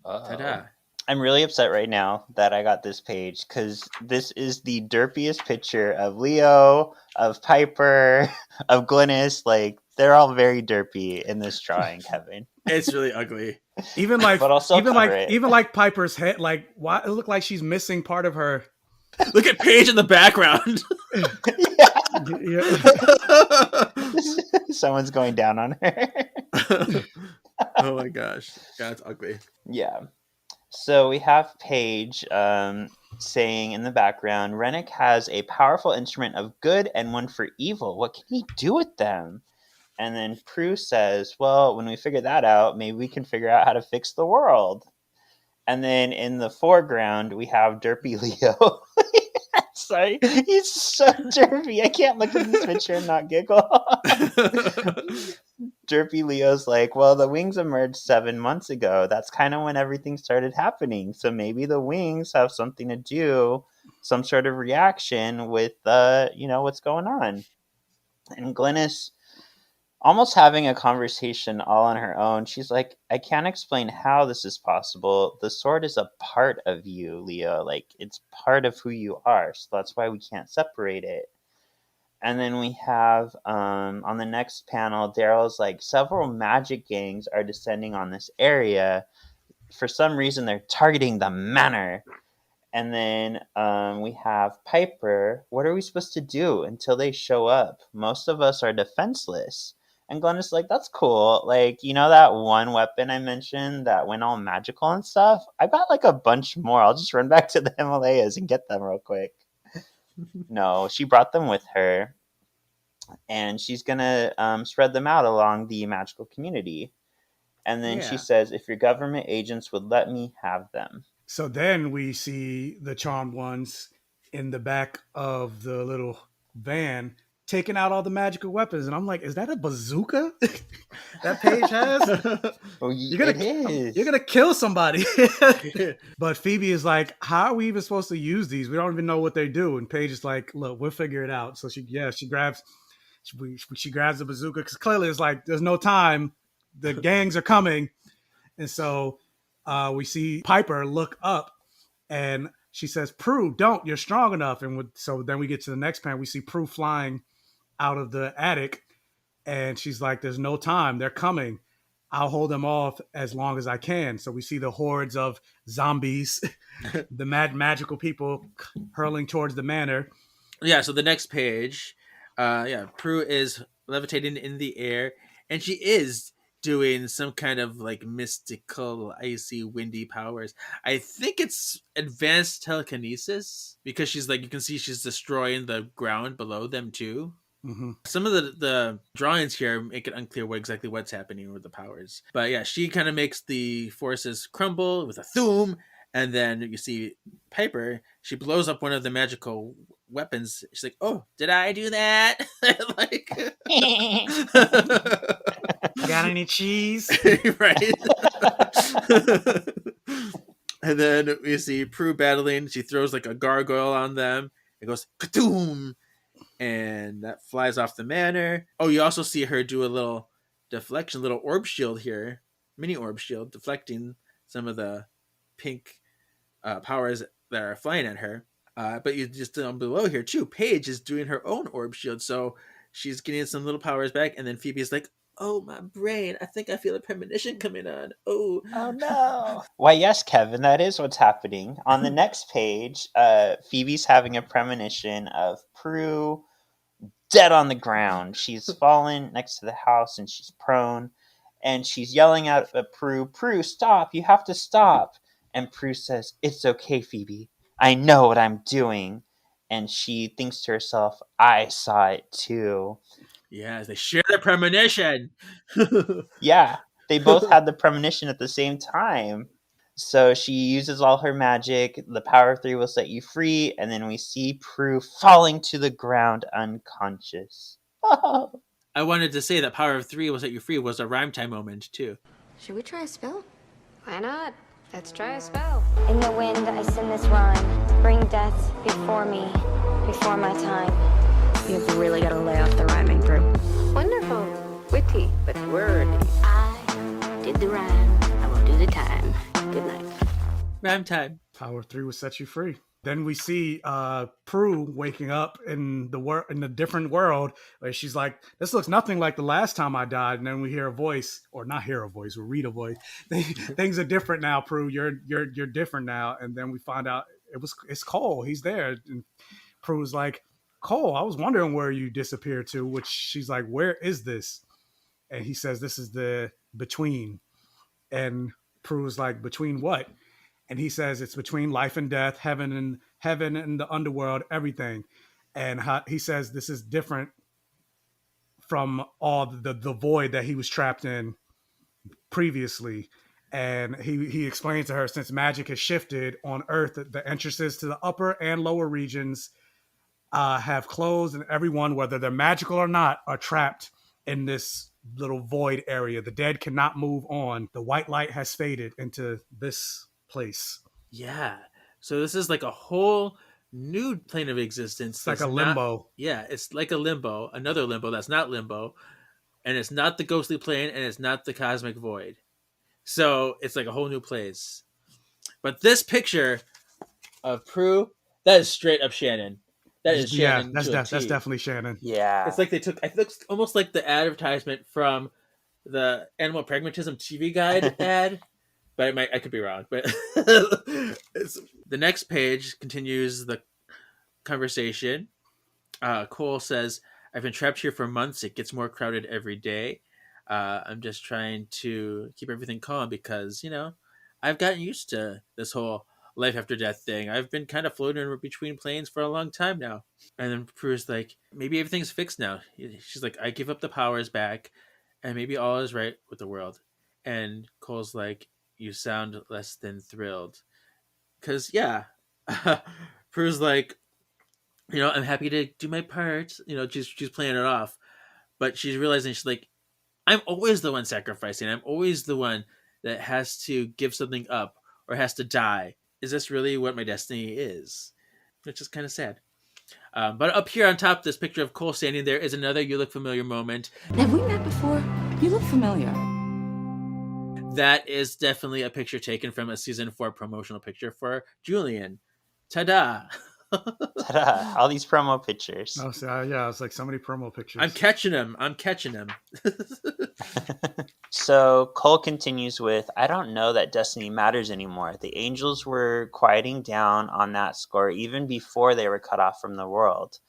Ta-da. I'm really upset right now that I got this page because this is the derpiest picture of Leo, of Piper, of Glynis. Like, they're all very derpy in this drawing, Kevin. It's really ugly. Even like, but also even like Piper's head, like, why it looked like she's missing part of her. Look at Paige in the background. Someone's going down on her. Oh my gosh. God, it's ugly. Yeah. So we have Paige saying in the background, Rennek has a powerful instrument of good and one for evil. What can he do with them? And then Prue says, well, when we figure that out, maybe we can figure out how to fix the world. And then in the foreground, we have derpy Leo. Sorry, he's so derpy. I can't look at this picture and not giggle. Derpy Leo's like, well, the wings emerged 7 months ago. That's kind of when everything started happening. So maybe the wings have something to do, some sort of reaction with, what's going on. And Glynis, almost having a conversation all on her own, she's like, I can't explain how this is possible. The sword is a part of you, Leo. Like, it's part of who you are. So that's why we can't separate it. And then we have, on the next panel, Daryl's like, several magic gangs are descending on this area. For some reason, they're targeting the manor. And then we have Piper. What are we supposed to do until they show up? Most of us are defenseless. And Glenn is like, that's cool. Like, you know that one weapon I mentioned that went all magical and stuff? I got like a bunch more. I'll just run back to the Himalayas and get them real quick. No, she brought them with her. And she's going to spread them out along the magical community. And then she says, if your government agents would let me have them. So then we see the charmed ones in the back of the little van taking out all the magical weapons. And I'm like, is that a bazooka that Paige has? Oh, You're gonna kill somebody. But Phoebe is like, how are we even supposed to use these? We don't even know what they do. And Paige is like, look, we'll figure it out. So she grabs the bazooka because clearly it's like there's no time. The gangs are coming. And so we see Piper look up and she says, Prue, don't, you're strong enough. And so then we get to the next panel. We see Prue flying out of the attic and she's like, there's no time. They're coming. I'll hold them off as long as I can. So we see the hordes of zombies, the magical people hurling towards the manor. Yeah, so the next page, Prue is levitating in the air and she is doing some kind of like mystical, icy, windy powers. I think it's advanced telekinesis because she's like, you can see she's destroying the ground below them too. Mm-hmm. Some of the drawings here make it unclear exactly what's happening with the powers. But yeah, she kind of makes the forces crumble with a thoom. And then you see Piper, she blows up one of the magical weapons. She's like, oh, did I do that? Like, got any cheese? Right. And then we see Prue battling. She throws like a gargoyle on them. It goes ka-doom, and that flies off the manor. Oh, you also see her do a little deflection, little orb shield here, mini orb shield, deflecting some of the pink powers that are flying at her. But you just down below here too, Paige is doing her own orb shield, so she's getting some little powers back. And then Phoebe's like, oh, my brain, I think I feel a premonition coming on. Oh no. Why, yes, Kevin, that is what's happening. On the next page, Phoebe's having a premonition of Prue dead on the ground. She's fallen next to the house and she's prone. And she's yelling out at Prue, Prue, stop, you have to stop. And Prue says, it's okay, Phoebe. I know what I'm doing. And she thinks to herself, I saw it too. Yeah, they share the premonition. Yeah, they both had the premonition at the same time. So she uses all her magic. The power of 3 will set you free. And then we see Prue falling to the ground unconscious. I wanted to say that power of 3 will set you free was a rhyme time moment too. Should we try a spell? Why not? Let's try a spell. In the wind, I sing this rhyme. Bring death before me, before my time. You've really got to lay off the rhyming, Prue. Wonderful. Witty, but wordy. I did the rhyme. I will do the time. Good night. Rhyme time. Power of 3 will set you free. Then we see Prue waking up in the different world where she's like, this looks nothing like the last time I died. And then we hear a voice, or not hear a voice, we read a voice. Things are different now, Prue. You're different now. And then we find out it's Cole. He's there. And Prue's like, Cole, I was wondering where you disappeared to, which she's like, where is this? And he says, this is the between. And Prue's like, between what? And he says it's between life and death, heaven and the underworld, everything. And he says this is different from all the void that he was trapped in previously. And he explains to her, since magic has shifted on Earth, the entrances to the upper and lower regions have closed, and everyone, whether they're magical or not, are trapped in this little void area. The dead cannot move on. The white light has faded into this place. Yeah. So this is like a whole new plane of existence. It's like a limbo. It's like a limbo, another limbo that's not limbo. And it's not the ghostly plane, and it's not the cosmic void. So it's like a whole new place. But this picture of Prue, that is straight up Shannon. That is Shannon. Yeah, that's definitely Shannon. Yeah. It's like they took, I think it's almost like the advertisement from the Animal Pragmatism TV Guide ad. but I could be wrong. But the next page continues the conversation. Cole says, "I've been trapped here for months. It gets more crowded every day. I'm just trying to keep everything calm because, I've gotten used to this whole life after death thing. I've been kind of floating between planes for a long time now." And then Prue's like, "Maybe everything's fixed now." She's like, "I give up the powers back, and maybe all is right with the world." And Cole's like, "You sound less than thrilled." Because, yeah, Prue's like, "I'm happy to do my part." She's playing it off. But she's realizing, she's like, I'm always the one sacrificing. I'm always the one that has to give something up or has to die. Is this really what my destiny is? Which is kind of sad. But up here on top, this picture of Cole standing there is another "you look familiar" moment. Have we met before? You look familiar. That is definitely a picture taken from a season 4 promotional picture for Julian. Ta-da! Ta-da! All these promo pictures. Oh, so, yeah, it's like so many promo pictures. I'm catching him. So Cole continues with, "I don't know that destiny matters anymore. The angels were quieting down on that score even before they were cut off from the world."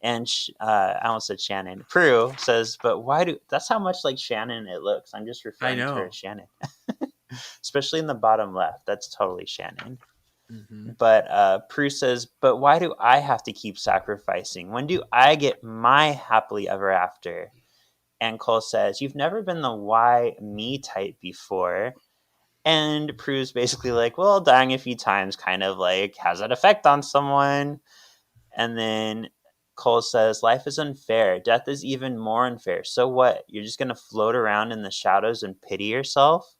And I almost said Shannon. Prue says, "But why do..." That's how much like Shannon it looks. I'm just referring to her as Shannon. Especially in the bottom left. That's totally Shannon. Mm-hmm. But Prue says, "But why do I have to keep sacrificing? When do I get my happily ever after?" And Cole says, "You've never been the why me type before." And Prue's basically like, "Well, dying a few times kind of like has that effect on someone." And then Cole says, "Life is unfair. Death is even more unfair. So what? You're just going to float around in the shadows and pity yourself?"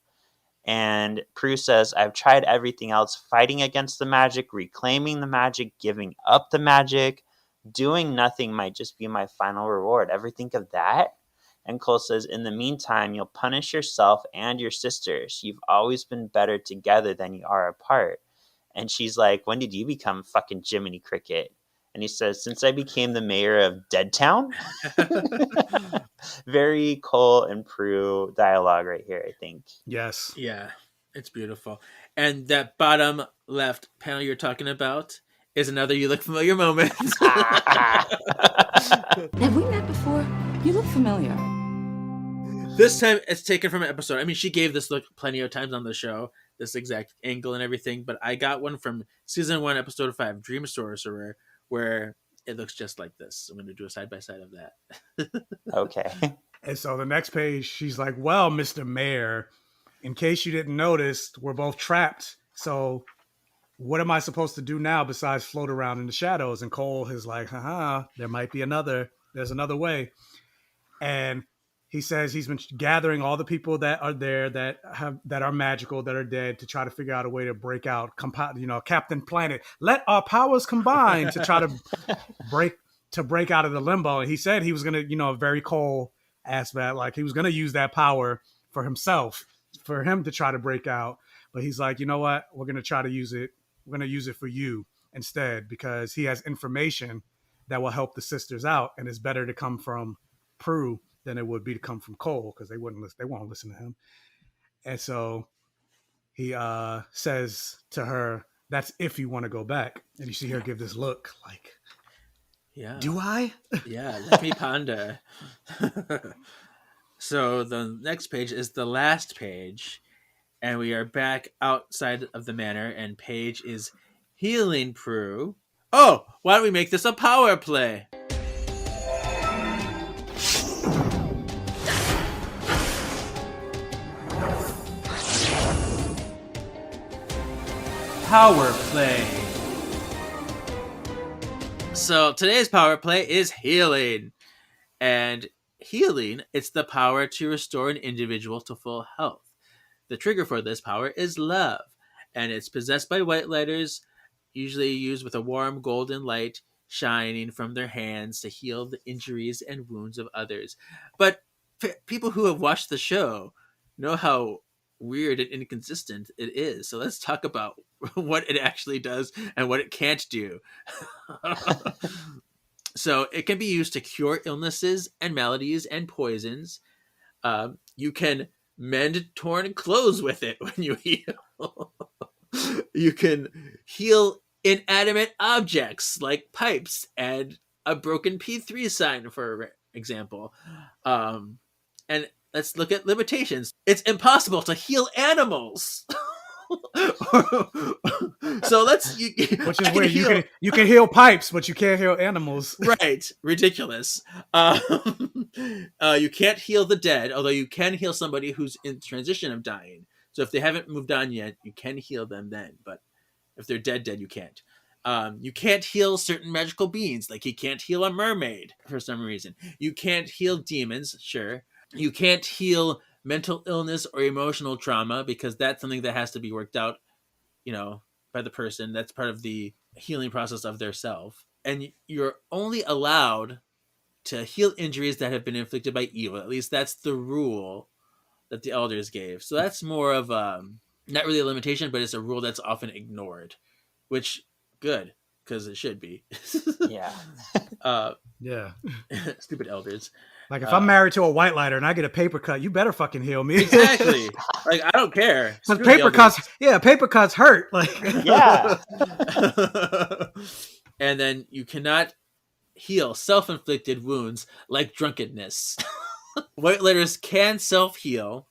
And Prue says, "I've tried everything else, fighting against the magic, reclaiming the magic, giving up the magic. Doing nothing might just be my final reward. Ever think of that?" And Cole says, "In the meantime, you'll punish yourself and your sisters. You've always been better together than you are apart." And she's like, "When did you become fucking Jiminy Cricket?" And he says, "Since I became the mayor of Deadtown." Very Cole and Prue dialogue right here, I think. Yes. Yeah, it's beautiful. And that bottom left panel you're talking about is another "you look familiar" moment. Have we met before? You look familiar. This time it's taken from an episode. I mean, she gave this look plenty of times on the show, this exact angle and everything, but I got one from season 1, episode 5, Dream Sorcerer, where it looks just like this. I'm going to do a side-by-side of that. Okay. And so the next page, she's like, "Well, Mr. Mayor, in case you didn't notice, we're both trapped. So what am I supposed to do now besides float around in the shadows?" And Cole is like, there's another way. And he says he's been gathering all the people that are there that are magical, that are dead, to try to figure out a way to break out. Captain Planet, let our powers combine to try to break out of the limbo. And he said he was gonna, very Cole aspect, like he was gonna use that power for himself, for him to try to break out. But he's like, you know what? We're gonna try to use it. We're gonna use it for you instead, because he has information that will help the sisters out, and it's better to come from Prue than it would be to come from Cole, because they won't listen to him. And so he says to her, "That's if you want to go back." And you see her give this look like, Yeah. "Do I?" Yeah, let me ponder. So the next page is the last page, and we are back outside of the manor, and Paige is healing Prue. Oh, why don't we make this a power play? Power play. So today's power play is healing. And healing, it's the power to restore an individual to full health. The trigger for this power is love, and it's possessed by white lighters, usually used with a warm golden light shining from their hands to heal the injuries and wounds of others. But people who have watched the show know how weird and inconsistent it is. So let's talk about what it actually does and what it can't do. So it can be used to cure illnesses and maladies and poisons. You can mend torn clothes with it when you heal. You can heal inanimate objects like pipes and a broken P3 sign, for example. And let's look at limitations. It's impossible to heal animals. So which is weird. You can heal pipes, but you can't heal animals. Right, ridiculous. You can't heal the dead, although you can heal somebody who's in transition of dying. So if they haven't moved on yet, you can heal them then. But if they're dead, you can't. You can't heal certain magical beings, like you can't heal a mermaid for some reason. You can't heal demons, sure. You can't heal mental illness or emotional trauma, because that's something that has to be worked out, by the person. That's part of the healing process of their self. And you're only allowed to heal injuries that have been inflicted by evil. At least that's the rule that the elders gave. So that's more of not really a limitation, but it's a rule that's often ignored, which good, because it should be. Yeah. Yeah. Stupid elders. Like if I'm married to a white lighter and I get a paper cut, you better fucking heal me. Exactly. Like I don't care. Because paper cuts hurt. Like Yeah. And then you cannot heal self-inflicted wounds like drunkenness. White lighters can self-heal.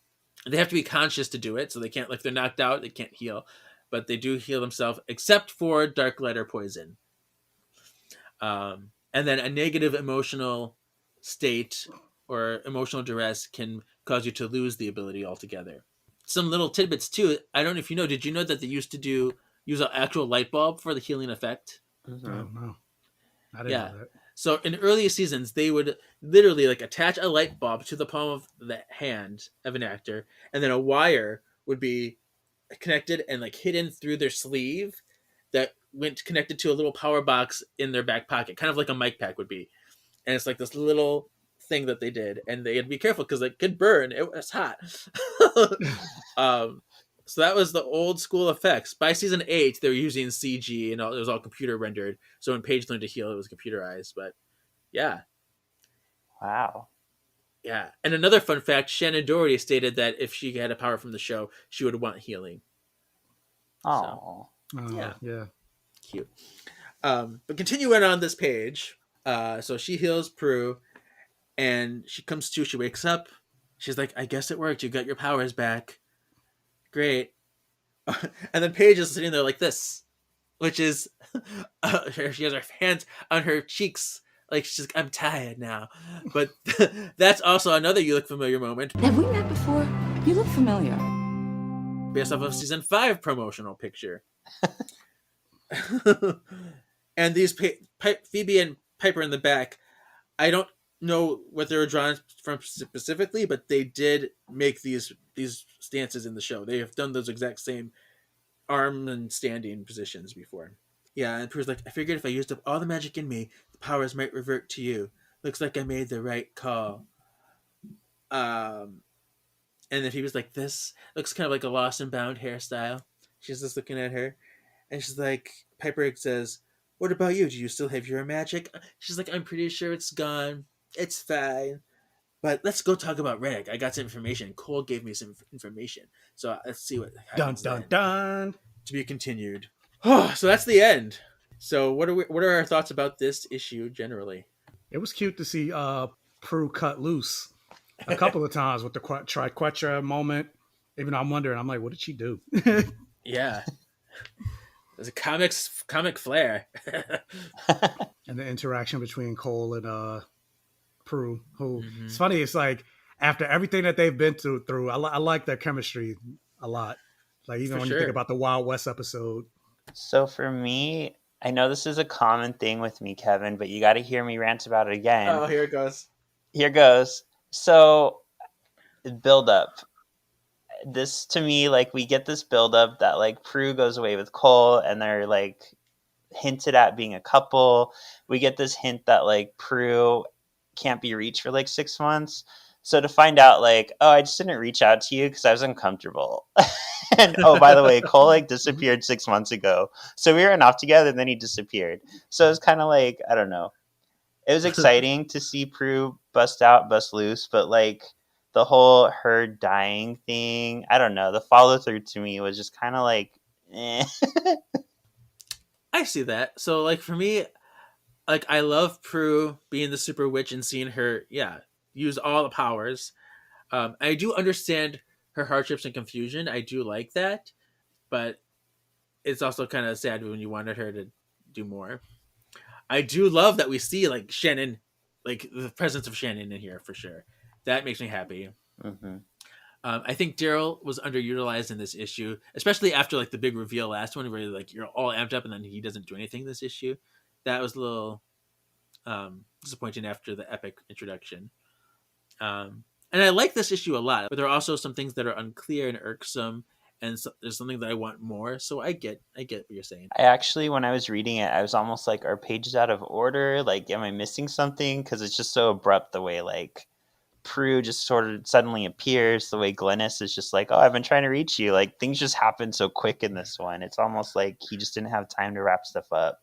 They have to be conscious to do it, so they can't, like, if they're knocked out, they can't heal. But they do heal themselves, except for dark lighter poison. And then a negative emotional state or emotional duress can cause you to lose the ability altogether. Some little tidbits too. I don't know if you know, did you know that they used to use an actual light bulb for the healing effect? Oh, no. I didn't know that. So in earlier seasons, they would literally attach a light bulb to the palm of the hand of an actor, and then a wire would be connected and hidden through their sleeve that went connected to a little power box in their back pocket, kind of like a mic pack would be. And it's this little thing that they did, and they had to be careful because it could burn. It was hot. So that was the old school effects. By season 8, they were using CG and it was all computer rendered. So when Paige learned to heal, it was computerized. But yeah. Wow. Yeah. And another fun fact, Shannon Doherty stated that if she had a power from the show, she would want healing. Oh. Yeah. Yeah. Cute. But continuing on this page, so she heals Prue, and she comes to, she wakes up. She's like, I guess it worked. You got your powers back. Great. And then Paige is sitting there like this, which is she has her hands on her cheeks, like she's like, I'm tired now. But that's also another you look familiar moment. Have we met before? You look familiar. Based off of season 5 promotional picture. And these Phoebe and Piper in the back, I don't know what they were drawn from specifically, but they did make these stances in the show. They have done those exact same arm and standing positions before. Yeah, and Prue's like, I figured if I used up all the magic in me, the powers might revert to you. Looks like I made the right call. And then Phoebe's like, this looks kind of like a Lost and Bound hairstyle. She's just looking at her, and she's like, Piper says, what about you? Do you still have your magic? She's like, I'm pretty sure it's gone. It's fine. But let's go talk about Rennek. I got some information. Cole gave me some information. So let's see what happens. Dun, dun, dun. To be continued. So that's the end. So what are our thoughts about this issue generally? It was cute to see Prue cut loose a couple of times with the triquetra moment. Even though I'm wondering, I'm like, what did she do? Yeah. There's a comic flair. And the interaction between Cole and Prue, who it's funny, it's like after everything that they've been through, I like their chemistry a lot. Like even when you think about the Wild West episode. So for me, I know this is a common thing with me, Kevin, but you got to hear me rant about it again. Oh, here it goes. Here goes. So build up. This to me, we get this build up that Prue goes away with Cole and they're hinted at being a couple. We get this hint that Prue can't be reached for 6 months. So to find out oh, I just didn't reach out to you because I was uncomfortable. And oh, by the way, Cole disappeared 6 months ago. So we were off together and then he disappeared. So it was kind of I don't know. It was exciting to see Prue bust loose, but the whole her dying thing, I don't know. The follow through to me was just kind of like, eh. I see that. So like for me, like I love Prue being the super witch and seeing her, use all the powers. I do understand her hardships and confusion. I do like that, but it's also kind of sad when you wanted her to do more. I do love that we see like Shannon, like the presence of Shannon in here for sure. That makes me happy. Mm-hmm. I think Daryl was underutilized in this issue, especially after like the big reveal last one, where like you're all amped up and then he doesn't do anything this issue. That was a little disappointing after the epic introduction. And I like this issue a lot, but there are also some things that are unclear and irksome, and so, there's something that I want more. So I get what you're saying. I actually, when I was reading it, I was almost like, are pages out of order? Like, am I missing something? Because it's just so abrupt the way like Prue just sort of suddenly appears, the way Glennis is just like, oh, I've been trying to reach you. Like things just happen so quick in this one. It's almost like he just didn't have time to wrap stuff up.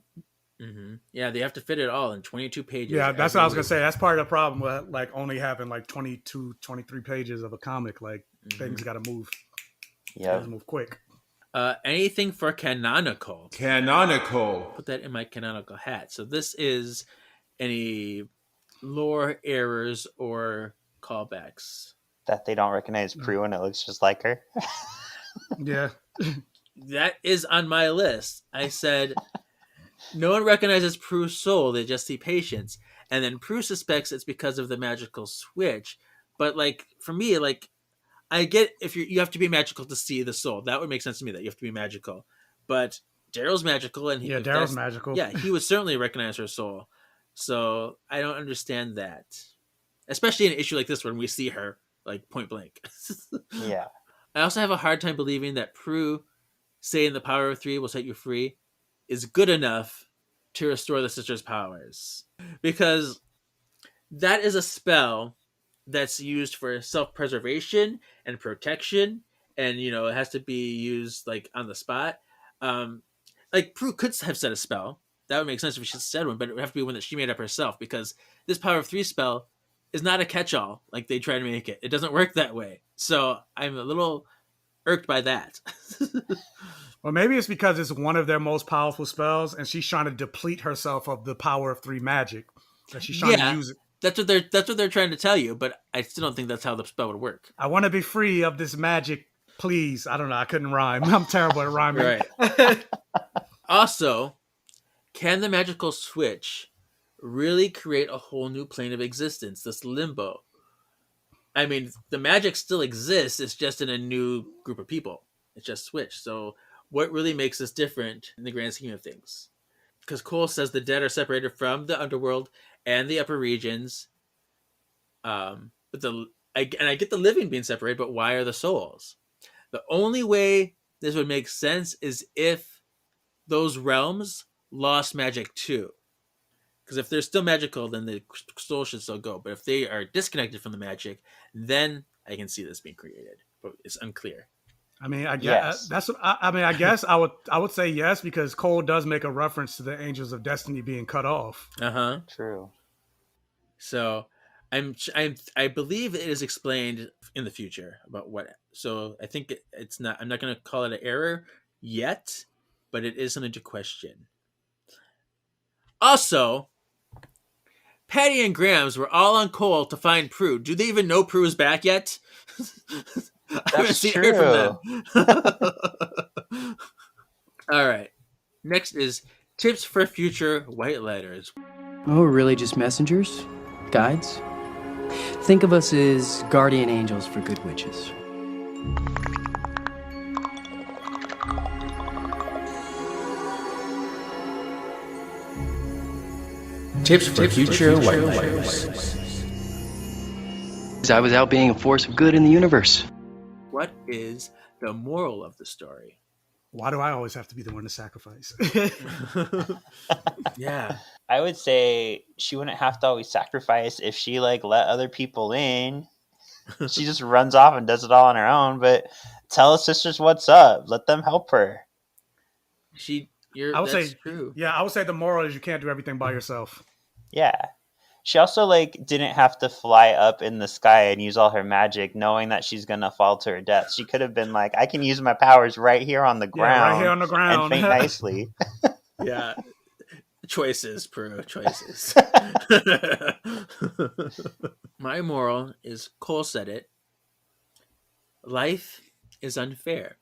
Mm-hmm. Yeah, they have to fit it all in 22 pages. Yeah, that's what I was going to say. That's part of the problem with like only having like 22, 23 pages of a comic. Like things got to move. Yeah. Move quick. Anything for canonical. Canonical. Put that in my canonical hat. So this is any lore errors or callbacks. That they don't recognize Prue and it looks just like her. Yeah. That is on my list. I said... No one recognizes Prue's soul, they just see Patience. And then Prue suspects it's because of the magical switch. But, like, for me, like, I get if you have to be magical to see the soul. That would make sense to me, that you have to be magical. But Daryl's magical. And Daryl's magical. Yeah, he would certainly recognize her soul. So I don't understand that. Especially in an issue like this when we see her, like, point blank. Yeah. I also have a hard time believing that Prue saying the power of 3 will set you free is good enough to restore the sister's powers, because that is a spell that's used for self-preservation and protection, and it has to be used like on the spot. Like Prue could have said a spell that would make sense if she said one, but it would have to be one that she made up herself, because this power of 3 spell is not a catch-all like they try to make it. It doesn't work that way, so I'm a little irked by that. Well, maybe it's because it's one of their most powerful spells, and she's trying to deplete herself of the power of 3 magic. That she's trying to use it. That's what they're trying to tell you, but I still don't think that's how the spell would work. I want to be free of this magic, please. I don't know. I couldn't rhyme. I'm terrible at rhyming. Right. Also, can the magical switch really create a whole new plane of existence? This limbo. I mean, the magic still exists. It's just in a new group of people. It's just switched. So what really makes this different in the grand scheme of things? Because Cole says the dead are separated from the underworld and the upper regions. But I get the living being separated, but why are the souls? The only way this would make sense is if those realms lost magic too. Because if they're still magical, then the soul should still go. But if they are disconnected from the magic, then I can see this being created. But it's unclear. I mean, I guess that's what I guess I would say yes, because Cole does make a reference to the Angels of Destiny being cut off. True. So I believe it is explained in the future about what. So I think it's not. I'm not going to call it an error yet, but it is something to question. Also, Patty and Grams were all on Cole to find Prue. Do they even know Prue is back yet? That's true. All right. Next is tips for future white letters. Oh, we're really just messengers? Guides? Think of us as guardian angels for good witches. Tips for future white letters. I was out being a force of good in the universe. What is the moral of the story? Why do I always have to be the one to sacrifice? Yeah. I would say she wouldn't have to always sacrifice if she like let other people in. She just runs off and does it all on her own. But tell her sisters what's up. Let them help her. I would say true. Yeah, I would say the moral is you can't do everything by yourself. Yeah. She also like didn't have to fly up in the sky and use all her magic, knowing that she's gonna fall to her death. She could have been like, I can use my powers right here on the ground, right here on the and ground. faint nicely. Yeah. Choices, Prue. Choices. My moral is, Cole said it. Life is unfair.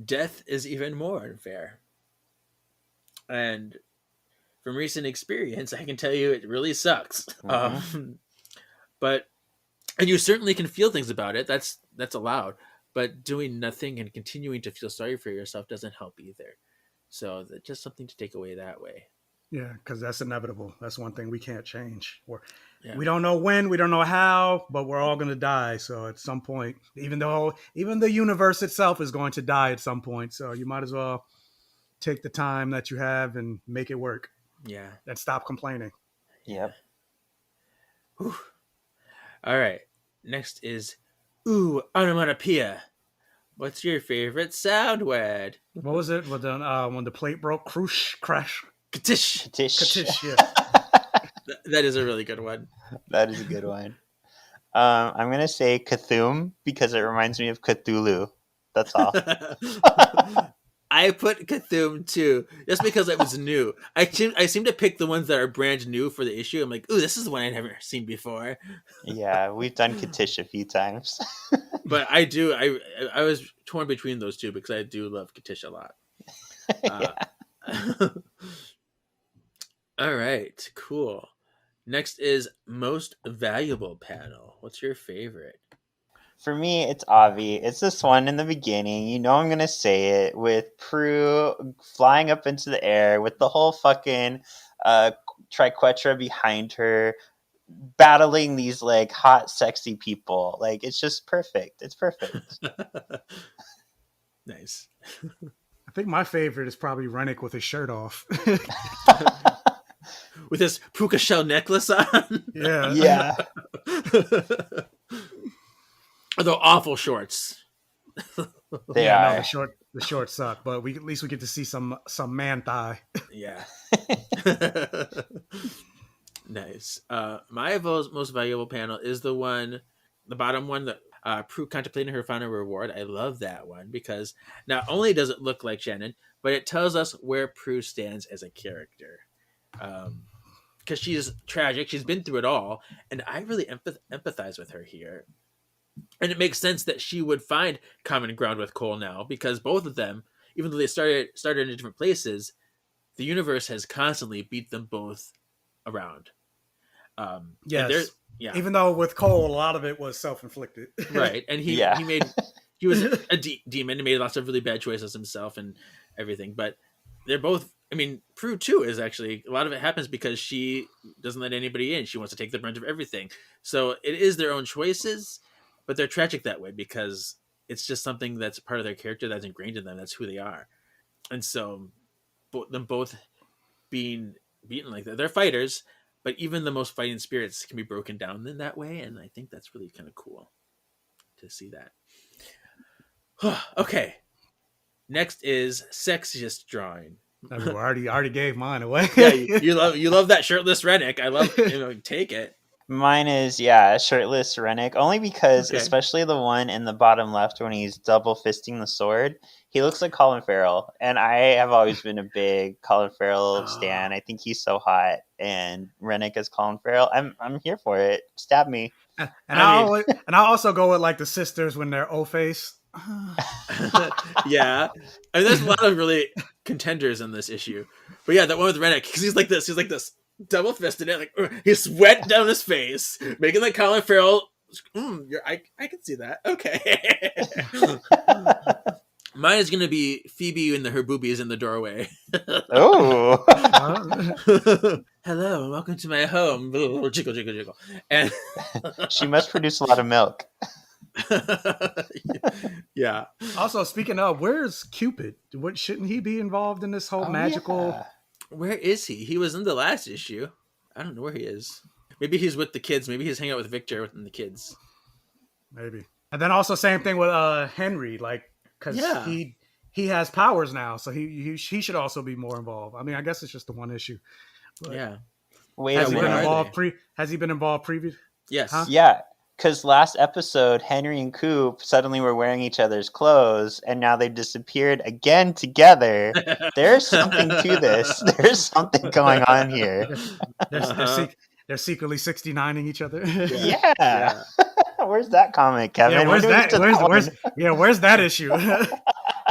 Death is even more unfair. And from recent experience, I can tell you it really sucks. But and you certainly can feel things about it. That's allowed. But doing nothing and continuing to feel sorry for yourself doesn't help either. So that's just something to take away that way. Yeah, because that's inevitable. That's one thing we can't change. We don't know when, we don't know how, but we're all going to die. So at some point, even the universe itself is going to die at some point. So you might as well take the time that you have and make it work. Yeah. And stop complaining. Yep. Whew. All right. Next is onomatopoeia. What's your favorite sound word? What was it? When the plate broke? Crash. Katish. Katish, yeah. That is a really good one. That is a good one. I'm going to say Cthulhu because it reminds me of Cthulhu. That's all. I put Cthulhu too, just because it was new. I seem to pick the ones that are brand new for the issue. I'm like, ooh, this is the one I've never seen before. Yeah, we've done Katish a few times. But I do. I was torn between those two because I do love Katish a lot. All right, cool. Next is most valuable panel. What's your favorite? For me, it's Avi. It's this one in the beginning. You know I'm going to say it, with Prue flying up into the air with the whole fucking triquetra behind her, battling these like hot, sexy people. Like, it's just perfect. It's perfect. Nice. I think my favorite is probably Rennek with his shirt off. With his puka shell necklace on. Yeah. Yeah. They're awful shorts. They are. No, the shorts suck, but at least we get to see some man thigh. Yeah. Nice. My most valuable panel is the bottom one that Prue contemplating her final reward. I love that one because not only does it look like Shannon, but it tells us where Prue stands as a character. Because she's tragic, she's been through it all, and I really empathize with her here. And it makes sense that she would find common ground with Cole now, because both of them, even though they started in different places, the universe has constantly beat them both around. Yes. Even though with Cole, a lot of it was self-inflicted. Right. And he was a demon and made lots of really bad choices himself and everything. But they're both, I mean, Prue too is actually, a lot of it happens because she doesn't let anybody in. She wants to take the brunt of everything. So it is their own choices, but they're tragic that way because it's just something that's part of their character that's ingrained in them. That's who they are. And so them both being beaten like that, they're fighters, but even the most fighting spirits can be broken down in that way. And I think that's really kind of cool to see that. Okay. Next is sexiest drawing. I already gave mine away. Yeah, you love that shirtless Rennek. I love, take it. Mine is, shirtless Rennek, only because, especially the one in the bottom left when he's double fisting the sword, he looks like Colin Farrell. And I have always been a big Colin Farrell stan. I think he's so hot, and Rennek as Colin Farrell, I'm here for it. Stab me. And I'll also go with like the sisters when they're O-face. Yeah. I mean, there's a lot of really contenders in this issue. But yeah, that one with Rennek, because he's like this. Double fisted it, like he's sweat down his face, making like Colin Farrell. I can see that. Okay. Mine is gonna be Phoebe and her boobies in the doorway. Oh. Hello, welcome to my home. Jiggle, jiggle, jiggle. And she must produce a lot of milk. Yeah. Also, speaking of, where's Cupid? Shouldn't he be involved in this whole magical? Yeah. Where is he? He was in the last issue. I don't know where he is. Maybe he's with the kids. Maybe he's hanging out with Victor and the kids. Maybe. And then also same thing with Henry, like, because he has powers now, so he should also be more involved. I mean, I guess it's just the one issue. But... Yeah. Wait Has a he been Where are minute. involved they? Has he been involved previous? Yes. Huh? Yeah, because last episode, Henry and Coop suddenly were wearing each other's clothes, and now they disappeared again together. There's something to this. There's something going on here. They're, Uh-huh. they're secretly 69ing each other. Yeah. Yeah. Where's that comic, Kevin? Yeah, When where's do we get that? to Where's one? where's that issue?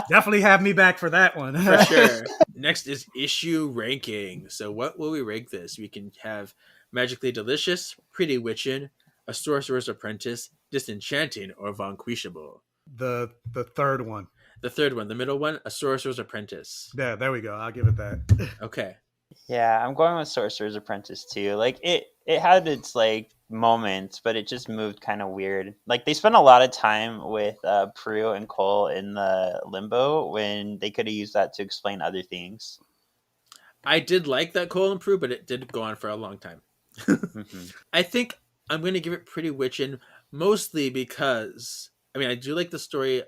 Definitely have me back for that one. For sure. Next is issue ranking. So what will we rank this? We can have Magically Delicious, Pretty Witchin', A Sorcerer's Apprentice, Disenchanting, or Vanquishable. The third one. The third one, the middle one, A Sorcerer's Apprentice. Yeah, there we go. I'll give it that. Okay. Yeah, I'm going with Sorcerer's Apprentice too. Like it had its like moments, but it just moved kind of weird. Like they spent a lot of time with Prue and Cole in the limbo when they could have used that to explain other things. I did like that Cole and Prue, but it did go on for a long time. Hmm. I think I'm going to give it Pretty Witchin' mostly because, I mean, I do like the story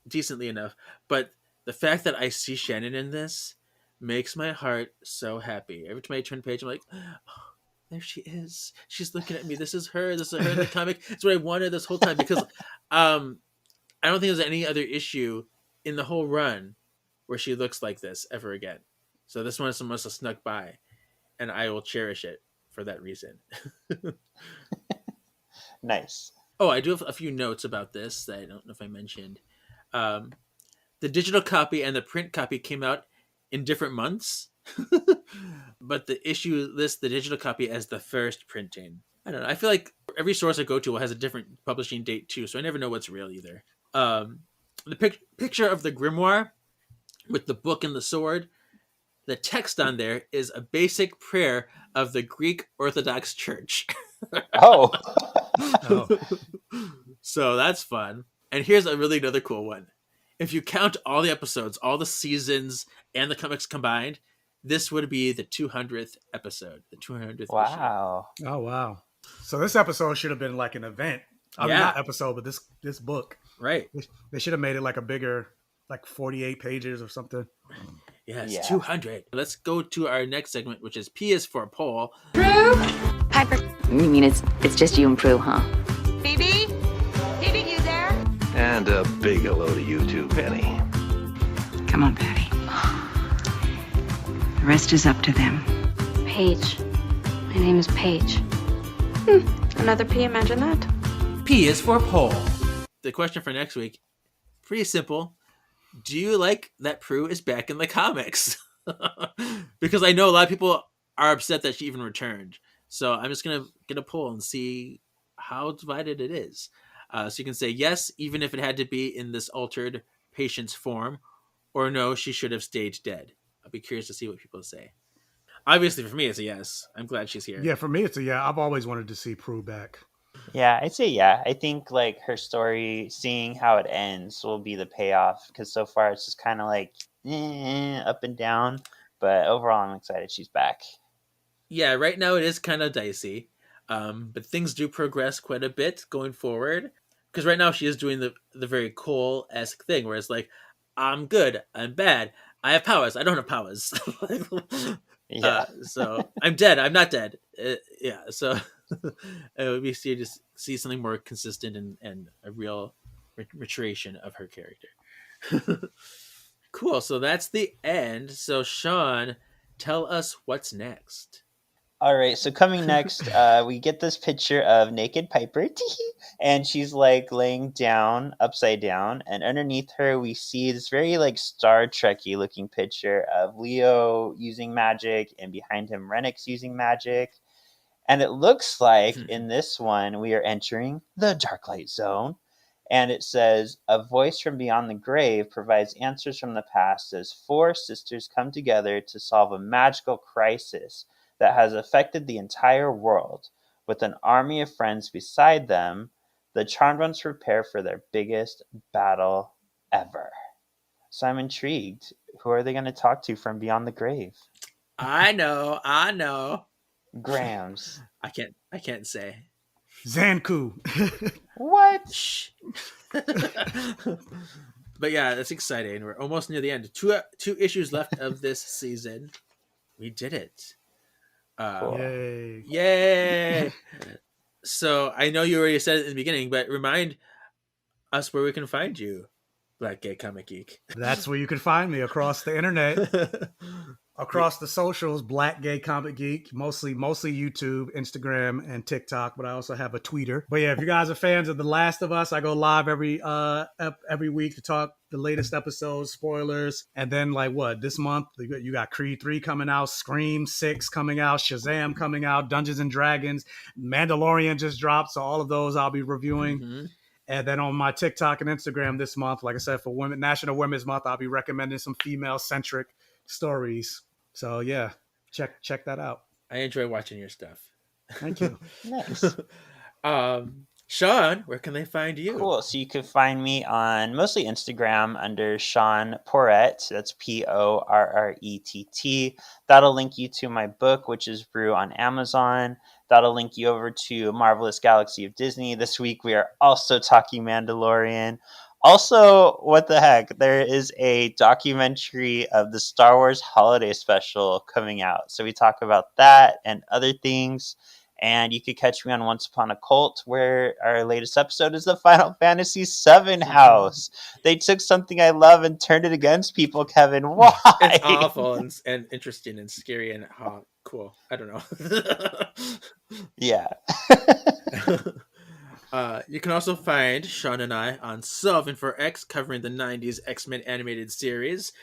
decently enough, but the fact that I see Shannon in this makes my heart so happy. Every time I turn the page, I'm like, oh, there she is. She's looking at me. This is her. This is her in the comic. It's what I wanted this whole time because I don't think there's any other issue in the whole run where she looks like this ever again. So this one must have snuck by, and I will cherish it for that reason. Nice. Oh, I do have a few notes about this that I don't know if I mentioned. The digital copy and the print copy came out in different months, but the issue lists the digital copy as the first printing. I don't know. I feel like every source I go to has a different publishing date too, so I never know what's real either. The picture of the grimoire with the book and the sword, the text on there is a basic prayer of the Greek Orthodox Church. Oh. Oh. So that's fun. And here's a really another cool one. If you count all the episodes, all the seasons, and the comics combined, this would be the 200th episode, the 200th issue. Wow. Oh wow. So this episode should have been like an event. I mean, Yeah. not episode, but this book. Right. They should have made it like a bigger, like 48 pages or something. Yes, Yeah. 200. Let's go to our next segment, which is P is for Paul. Piper. You mean it's just you and Prue, huh? Phoebe? Phoebe, you there? And a big hello to you too, Penny. Come on, Patty. The rest is up to them. Paige. My name is Paige. Another P, imagine that. P is for Paul. The question for next week, pretty simple. Do you like that Prue is back in the comics? Because I know a lot of people are upset that she even returned. So I'm just going to get a poll and see how divided it is. So you can say yes, even if it had to be in this altered patient's form, or no, she should have stayed dead. I'll be curious to see what people say. Obviously, for me, it's a yes. I'm glad she's here. Yeah, for me it's a yeah. I've always wanted to see Prue back. Yeah, I'd say yeah. I think like her story, seeing how it ends, will be the payoff. Because so far it's just kind of like up and down. But overall, I'm excited she's back. Yeah, right now it is kind of dicey, but things do progress quite a bit going forward. Because right now she is doing the very Cole-esque thing, where it's like, I'm good, I'm bad, I have powers, I don't have powers. Yeah. So I'm dead, I'm not dead. Yeah, so we see something more consistent and a real maturation of her character. Cool, so that's the end. So Sean, tell us what's next. All right, so coming next, we get this picture of naked Piper, and she's like laying down, upside down, and underneath her we see this very like Star Trek-y looking picture of Leo using magic, and behind him Rennek's using magic. And it looks like in this one we are entering the Dark Light Zone. And it says, a voice from beyond the grave provides answers from the past as four sisters come together to solve a magical crisis that has affected the entire world. With an army of friends beside them, the charmed ones prepare for their biggest battle ever. So I'm intrigued. Who are they going to talk to from beyond the grave? I know. Grams. I can't say. Zanku. What? Shh. But yeah, that's exciting. We're almost near the end. Two issues left of this season. We did it. Cool. Yay. Yay! So I know you already said it in the beginning, but remind us where we can find you, Black Gay Comic Geek. That's where you can find me across the internet. Across the socials, Black Gay Comic Geek, mostly YouTube, Instagram, and TikTok, but I also have a Twitter. But yeah, if you guys are fans of The Last of Us, I go live every week to talk the latest episodes, spoilers, and then this month you got Creed 3 coming out, Scream 6 coming out, Shazam coming out, Dungeons and Dragons, Mandalorian just dropped, so all of those I'll be reviewing. Mm-hmm. And then on my TikTok and Instagram this month, like I said, for National Women's Month, I'll be recommending some female-centric stories. So yeah, check that out. I enjoy watching your stuff. Thank you. Nice. Sean, where can they find you? Cool. So you can find me on mostly Instagram under Sean Porrett. That's Porrett. That'll link you to my book, which is Prue on Amazon. That'll link you over to Marvelous Galaxy of Disney. This week we are also talking Mandalorian. Also, what the heck? There is a documentary of the Star Wars Holiday Special coming out. So we talk about that and other things. And you could catch me on Once Upon a Cult, where our latest episode is the Final Fantasy VII house. They took something I love and turned it against people, Kevin. Why? It's awful and interesting and scary and cool. I don't know. Yeah. You can also find Sean and I on Solving for X, covering the 90s X-Men animated series.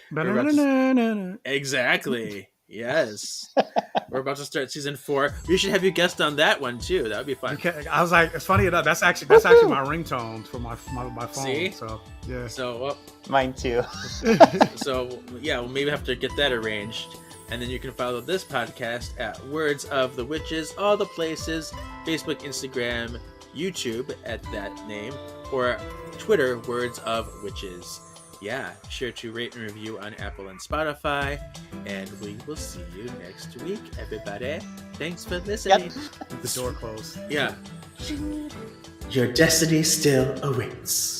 Exactly. Yes. We're about to start season 4. We should have you guest on that one too. That would be fun. I was like, it's funny enough. That's actually my ringtone for my phone. See? So yeah. So Mine too. So yeah, we'll maybe have to get that arranged. And then you can follow this podcast at Words of the Witches, all the places, Facebook, Instagram, YouTube at that name, or Twitter, Words of Witches. Yeah, sure to rate and review on Apple and Spotify, and we will see you next week, everybody. Thanks for listening. The door closed. Yeah. Your destiny still awaits.